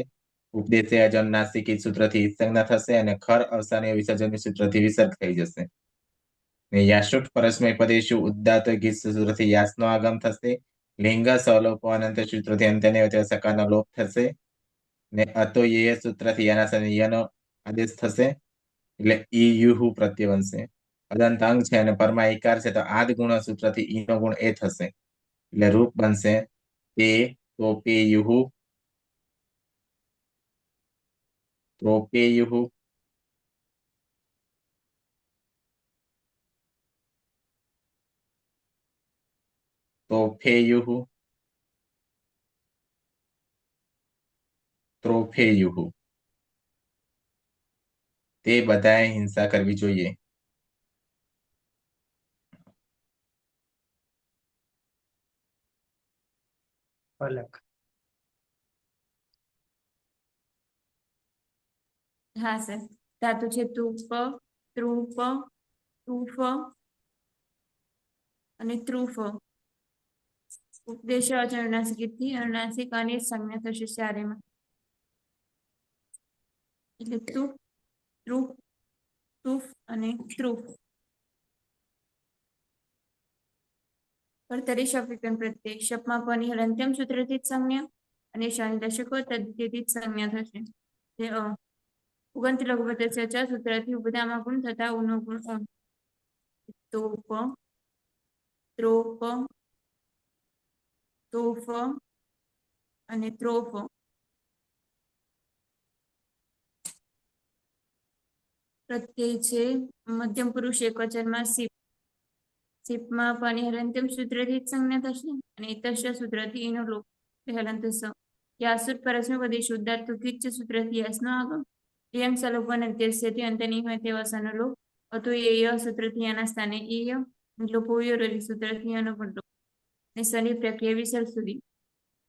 ઉપદેશે અજનુનાસિક સૂત્રથી સંજ્ઞા થશે અને ખર અવસાનીય વિસર્જનની સૂત્રથી વિસર્ગ થઈ જશે. ને યાશુટ પરસ્મય પદેશુ ઉદ્દાતો ગીત સૂત્રથી યાસનો આગમ થશે. લિંગ સલોપો અનંત સૂત્રથી અંત્યને સકાનો લોપ થશે. ને અતો યે સૂત્રથી યાના સામે યનો આદેશ થશે એટલે ઈ યુહુ પ્રત્યય બનશે. અદંત અંગ છે અને પરમાં ઈકાર છે તો આદ ગુણ સૂત્રથી ઈનો ગુણ એ થશે એટલે રૂપ બનશે તે તોપેયુહુ, ત્રોપેયુહુ, તોફેયુહુ, ત્રોફેયુહુ. તે બધાએ હિંસા કરવી જોઈએ. પલક. હા સર. ધાતુ છે તુપ, ત્રુપ, તુફ અને ત્રુફ. ઉપદેશ અનુનાસિકથી અનુનાસિક અને સંજ્ઞા થશે ચારેમાં. એટલે તુપ, ત્રુપ, તુફ અને ત્રુફ. કર્તરી શબ્દ વિકલ્પ પ્રત્યય શબ્દમાં પની હલંત્યમ સૂત્રથી જ સંજ્ઞા અને શની દશકો તદ્ધિતિથી જ સંજ્ઞા થશે. જે ઉગંત લઘુપદસ્ય ચ સૂત્રથી ઉપધામાં ગુણ થતા ઉનો ગુણ ઓમ. તોપ, ત્રોપ, તોફ અને ત્રોફ. પ્રત્યય છે મધ્યમ પુરુષ એકવચનમાં સીપ. સીપમાં પાણી હલંત્યમ સૂત્રથી જ સંજ્ઞા થશે અને ઇતસ્ય સૂત્રથી એનો લોપ હલંત સ. યાસુર પરસ્મૈપદી શુદ્ધાર્થ કિચ્ચ સૂત્રથી યસનો આગમ. યમ સલોપન અંત્યસ્યથી અંત નહીં હોય તેવા સનો લોપ. અતો ય સૂત્રથી આના સ્થાને ઈય લોપો યોરલી સૂત્રથી આનો પણ લોપ. અને શનિ પ્રક્રિયા વિસર્ગ સુધી.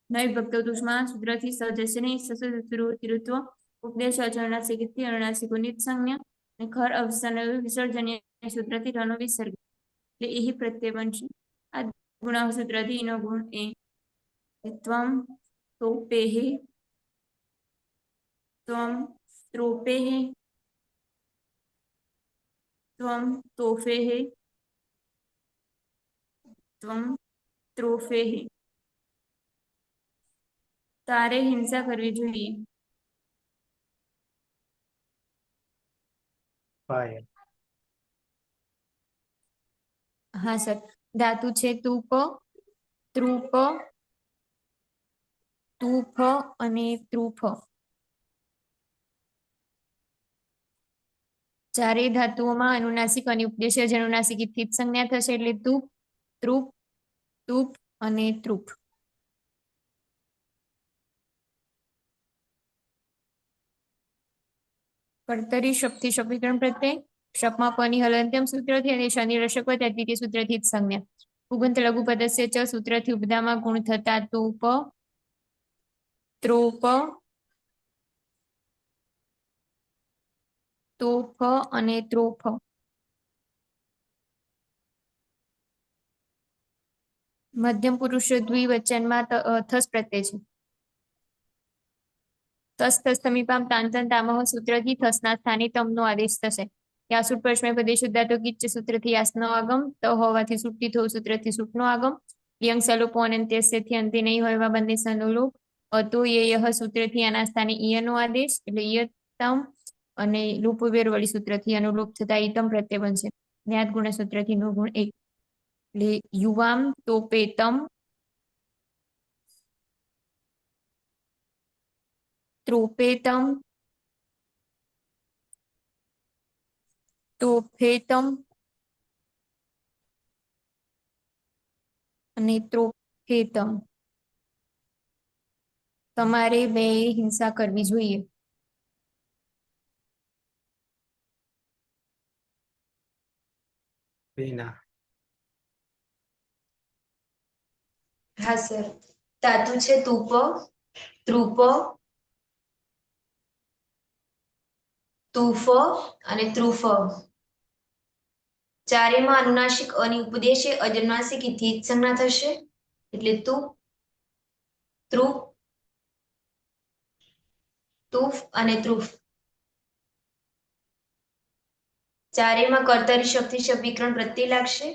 નવી ભક્તો દુષ્મા સૂત્રથી સજસ્યની સસુરુતિરુત્વ ઉપદેશ અચરણાસિકથી અરણાસિકોની સંજ્ઞા અને ખર અવસાન વિસર્જન્ય સૂત્રથી રનો વિસર્ગ. એટલે એ પ્રત્યય બનશે. આ ગુણ સૂત્રથી એનો ગુણ એ ત્વમ તોપેહે ત્વમ ત્રોપેહે ત્વમ તોફેહે ત્વમ ત્રોફેહે. તારે હિંસા કરવી જોઈએ. પાયલ. હા સર, ધાતુ છે તુપ, ત્રુપ, તુફ અને ત્રુફ. ચારેય ધાતુઓમાં અનુનાસિક અને ઉપદેશ્ય જનુનાસિક થી જ સંજ્ઞા થશે એટલે તુપ, ત્રુપ, તુપ અને ત્રુપ. કર્તરી શબ્દથી શબ્દીકરણ પ્રત્યય શપમાં પની હલંત્યમ સૂત્રથી અને શનિ રશક દ્વિતીય સૂત્રથી જ સંજ્ઞા. ઉગંત લઘુપદસ્ય ચ સૂત્રથી ઉપધામાં ગુણ થતા તુપ, ત્રોપ, તોફ અને ત્રોફ. મધ્યમ પુરુષ દ્વિવચનમાં થસ પ્રત્યય છે. તસ તસ સમીપામ તાંતન તામહ સૂત્રથી થસના સ્થાને તમનો આદેશ થશે. યાસુટ પરસ્મૈ પદે શુદ્ધાતો કિચ્ચ સૂત્રથી યાસનો આગમ. ત હોવાથી સુટ્ટી થો સૂત્રથી સુટનો આગમ. યંગ સલોપો અનંત્યસ્યથી અંતે નહીં હોય એવા બંને સનો લોપ. અતો યહ સૂત્રથી આના સ્થાને ઈયનો આદેશ એટલે ઈયતમ અને લોપ વેરવળી સૂત્રથી અનુલોપ થતા ઈતમ પ્રત્યય બનશે. જ્ઞાત ગુણ સૂત્રથી નો ગુણ 1 એટલે યુવામ તોપેતમ, ત્રોપેતમ, તોફેતમ અને ત્રોફેતમ. તમારે બે હિંસા કરવી જોઈએ. બીના. હા સર, ધાતુ છે તુપ, ત્રુપ, તુફ અને ત્રુફ. ચારેયમાં અનુનાસિક અને ઉપદેશે અજનુનાસિક થી જ સંજ્ઞા થશે એટલે તુપ, ત્રુપ, તુફ અને ત્રુફ. ચારેયમાં કર્તરી શક્તિ શબ્દ વિકરણ પ્રત્યય લાગશે.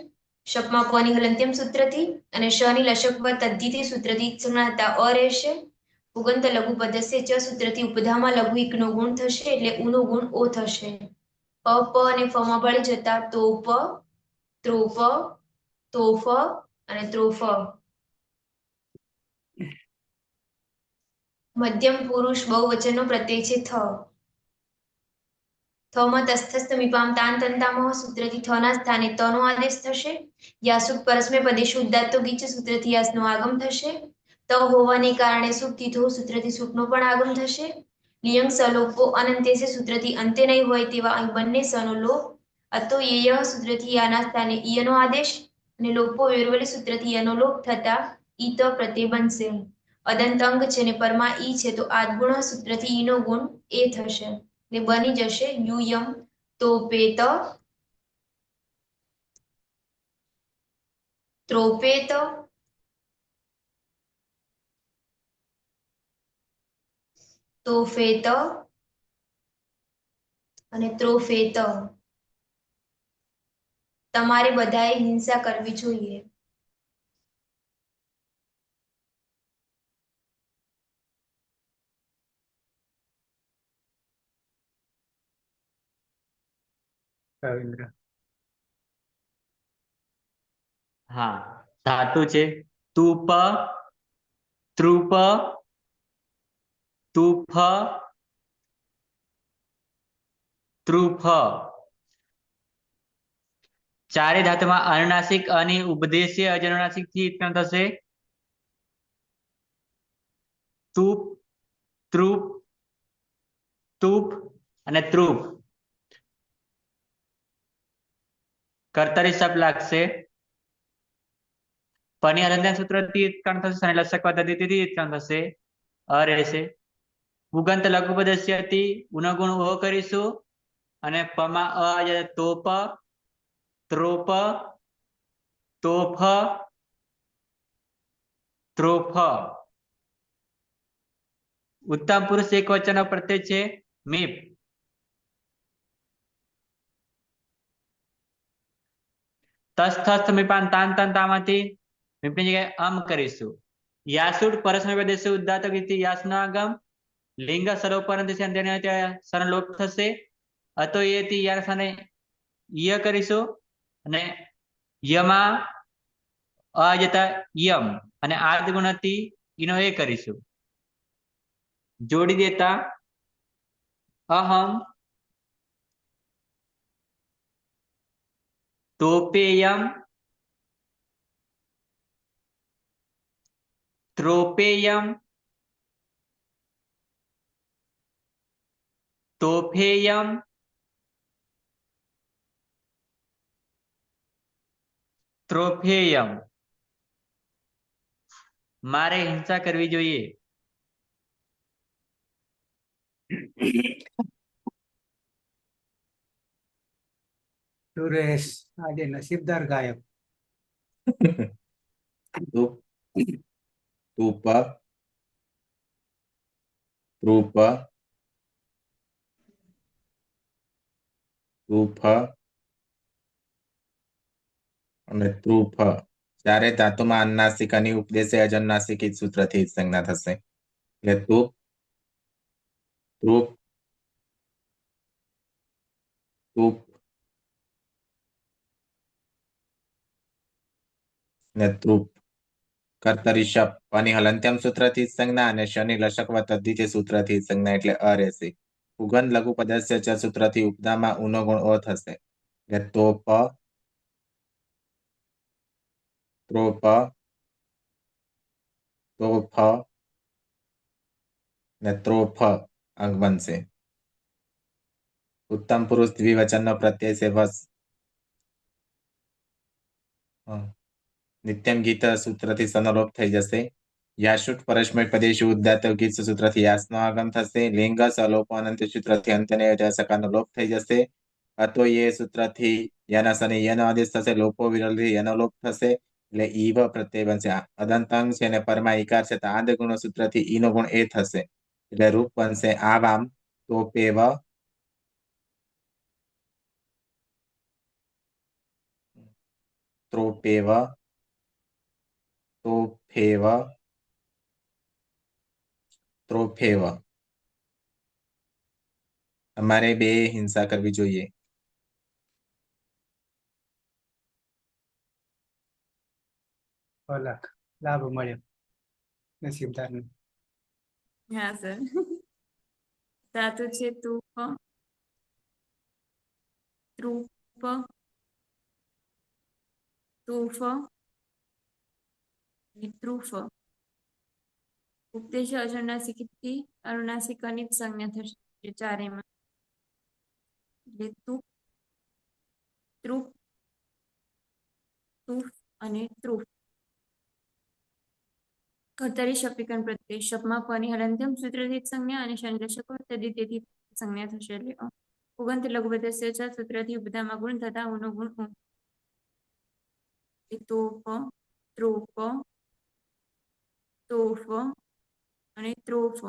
શબ્દમાં પની હલંત્યમ સૂત્રથી અને શની લશક તદ્ધિતિ સૂત્રથી સંજ્ઞા થતા અ રહેશે. ઉગંત લઘુ પદસ્ય ચ સૂત્રથી ઉપધામાં લઘુ એકનો ગુણ થશે એટલે ઉનો ગુણ ઓ થશે. અ પ અને ફ માં ભળી જતા તોપ, ત્રોપ, તોફ અને ત્રોફ. મધ્યમ પુરુષ બહુવચનનો પ્રત્યય છે થ. થમાં તસ્થસ્થ મીપામ તાન તંતામહ સૂત્રથી થના સ્થાને તનો આદેશ થશે. યાસુટ પરસ્મૈ પદે શુદ્ધાતો ગીચ સૂત્રથી યાસનો આગમ થશે. ત હોવાને કારણે સુટ થો સૂત્રથી સુટનો પણ આગમ થશે. લિયંગ સલોપો અનંત્યસ્ય સૂત્રથી અંતે નહીં હોય તેવા અહીં બંને સનો લોપ. અતો યેય સૂત્રથી યાના સ્થાને ઈયનો આદેશ અને લોપો વેરવલી સૂત્રથી યનો લોપ થતા ઈત પ્રત્યય બનશે. અદંત અંગ છે ને પરમાં ઈ છે તો આદગુણ સૂત્રથી ઈનો ગુણ એ થશે. ને બની જશે યુયમ તોપેત, ત્રોપેત, તોફેત અને ત્રોફેત. તમારે બધાએ હિંસા કરવી જોઈએ. રવિન્દ્ર. હા, ધાતુ છે તુપ, ત્રુપ, તુફ, ત્રુફ. ચારે ધાતુમાં અનુનાસિક અને ઉપદેશીય અજનુનાસિક થી ઉત્પન્ન થશે તુપ, ત્રુપ, તુપ અને ત્રુપ. કર્તરી શબ્દ લાગશે પની હલનદાન સૂત્રથી ઉત્પન્ન થશે અને લસક પદ્ધતિથી ઉત્પન્ન થશે અ રહેશે. ઉગંત લઘુપદસ્યથી ઉનગુણ ઓ કરીશું અને પમાં અ આવી જાય તોપ, ત્રોપ, તોફ, ત્રોફ. ઉત્તમ પુરુષ એક વચન પ્રત્યય છે મીપ. તસ થસ્થ મીપાન તાન તન તામાંથી મીપની જગ્યાએ અમ કરીશું. યાસુડ પરસ્મય પ્રદેશ ઉદાત્ત ગીતિ યાસનો આગમ લિંગ સર્વપરંત સર લોપ થશે. અતો એથી યાર સાને ય કરીશું અને યમાં અ જતા યમ અને આર્ધ ગુણથી ઈનો એ કરીશું. જોડી દેતા અહમ, તોપેયમ, ત્રોપેયમ, તોફેયમ, ત્રોફેયમ. મારે હિંસા કરવી જોઈએ. સુરેશ આજે નસીબદાર ગાયક. તુપ, તુપ, ત્રુપ, તુફ અને ત્રુફ. ચારે ધાતુમાં અનુનાસિક અને ઉપદેશે અજનુનાસિક સૂત્રથી સંજ્ઞા થશે. એટલે તુપ, ત્રુપ, તુપ ને ત્રુપ. કર્તરી શપ પની હલંત્યમ સૂત્રથી સંજ્ઞા અને શનિ લશક તદ્ધિતિ સૂત્રથી સંજ્ઞા એટલે અ રહેશે. ઉગંધ લઘુ પદસ્ય ચ સૂત્રથી ઉપદામાં ઉનો ગુણ ઓ થશે. એટલે તોપ, ત્રોપ, તોફ ને ત્રોફ અંગ બનશે. ઉત્તમ પુરુષ દ્વિવચનનો પ્રત્યય છે વસ. નિત્યમ ગીત સૂત્રથી સનલોપ થઈ જશે. યાશુટ પરસ્મય પદેશુ ઉદાત્ત ગીત સૂત્રથી યાસનો આગમ થશે. લિંગ સલોપ અનંત સૂત્રથી અંતને સકાનો લોપ થઈ જશે. અતો એ સૂત્રથી યના શનિ યનો આદેશ થશે. લોપો વિરલથી યનો લોપ થશે. એટલે ઈવ પ્રત્યય બનશે. અદંતંગ છે અને પરમાં ઈકાર છે તો આદ ગુણ સૂત્રથી ઈનો ગુણ એ થશે. એટલે રૂપ બનશે આવામ તોપેવ, ત્રોપેવ, તોફેવ, ત્રોફેવ. અમારે બે હિંસા કરવી જોઈએ. લાખ લાભ મળ્યો નસીબદારને. હા સર. ધાતુ છે તુપ, ત્રુપ, તુફ, ત્રુફ. ઉપદેશ અજનુનાસિકથી અનુનાસિકની સંજ્ઞા થશે ચારેમાં. એટલે તુપ, ત્રુપ, તુફ અને ત્રુફ. કર્તરી શબ્દીકરણ પ્રત્યય શબ્દમાં પની હલંત્યમ સૂત્રથી સંજ્ઞા અને શનિલશકો તદ્ધિતિથી સંજ્ઞા થશે. એટલે ઉગંત લઘુપદસ્ય ચ સૂત્રથી ઉપદામાં ગુણ થતા ઉનો ગુણ ઉ. તોપ, ત્રોપ, તોફ અને ત્રોફ.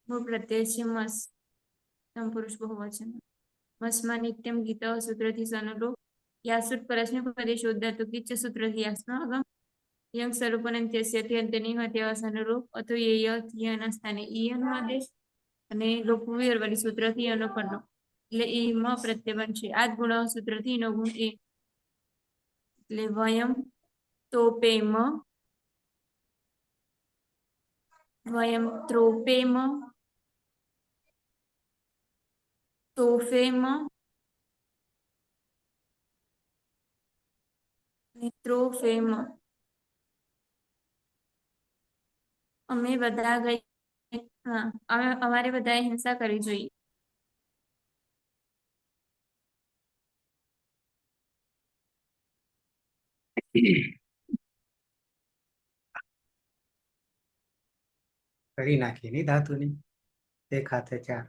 પ્રત્યય છે મસ. પુરુષ બહુવચન. મસમાં નિત્યમ ગીત સૂત્રથી સનલોપ. યાસુટ પરસ્મય પદેશ ઉદાત્ત ગીચ સૂત્રથી યાસનો આગમ. યંગ સ્વરૂપનંત્યસ્યથી અંતની હત્યાવસાનુરૂપ અથવા યના સ્થાને ઈયનો આદેશ અને લોપવિરવલી સૂત્રથી અનુપન્નો. એટલે એ મ પ્રત્યય બનશે. આ જ ગુણ સૂત્રથી એનો ગુણ એ. એટલે વયમ તોપેમ, વયમ ત્રોપેમ, તોફેમ, અને ત્રોફેમ. અમે બધા ગઈ હા અમારે બધાએ હિંસા કરવી જોઈએ. કરી નાખી ની ધાતુની એક હાથે 4.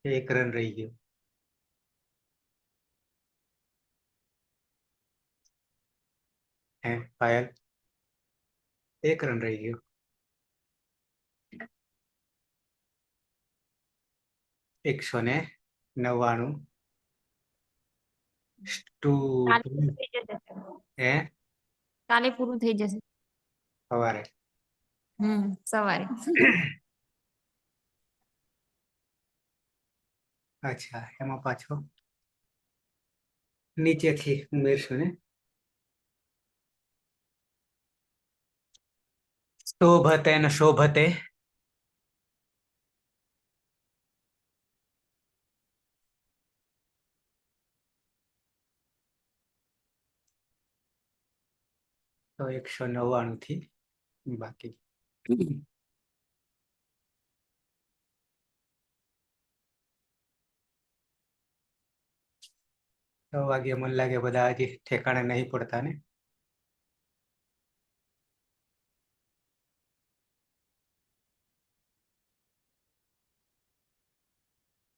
એક રન રહી ગયો. હે પાયલ, એક રન રહી ગયો. 199 કાલે સ્ટુ પૂરું થઈ જશે. હે કાલે પૂરું થઈ જશે. સવારે. સવારે. અચ્છા, એમાં પાછો નીચેથી ઉમેરશું ને. શોભતે ને શોભતે, તો 199 થી બાકી. 6 વાગે મને લાગે બધા હજી ઠેકાણે નહીં પડતા ને.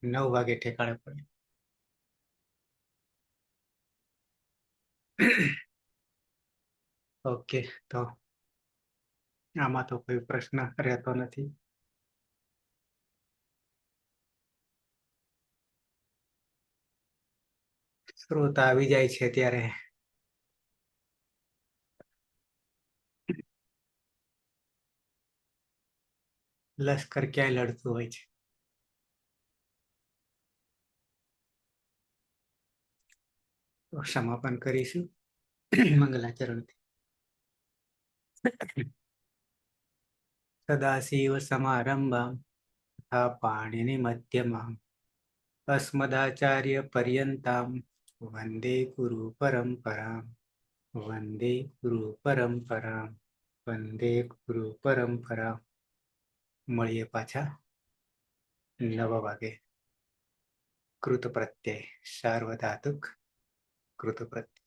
નવ વાગે ઠેકાણે પડે. ઓકે, તો આમાં તો કોઈ પ્રશ્ન રહેતો નથી. સ્ત્રોત આવી જાય છે ત્યારે લશ્કર ક્યાંય લડતું હોય છે. તો સમાપન કરીશું મંગલાચરણથી. સદાશિવ સમારંભામ તથા પાણીની મધ્યમાં અસ્મદાચાર્ય પર્યંતામ વંદે ગુરુ પરંપરામ, વંદે ગુરુ પરંપરામ, વંદે ગુરુ પરંપરામ. મળીએ પાછા 9 વાગે. કૃત પ્રત્યય સાર્વધાતુક કૃત પ્રત્યય.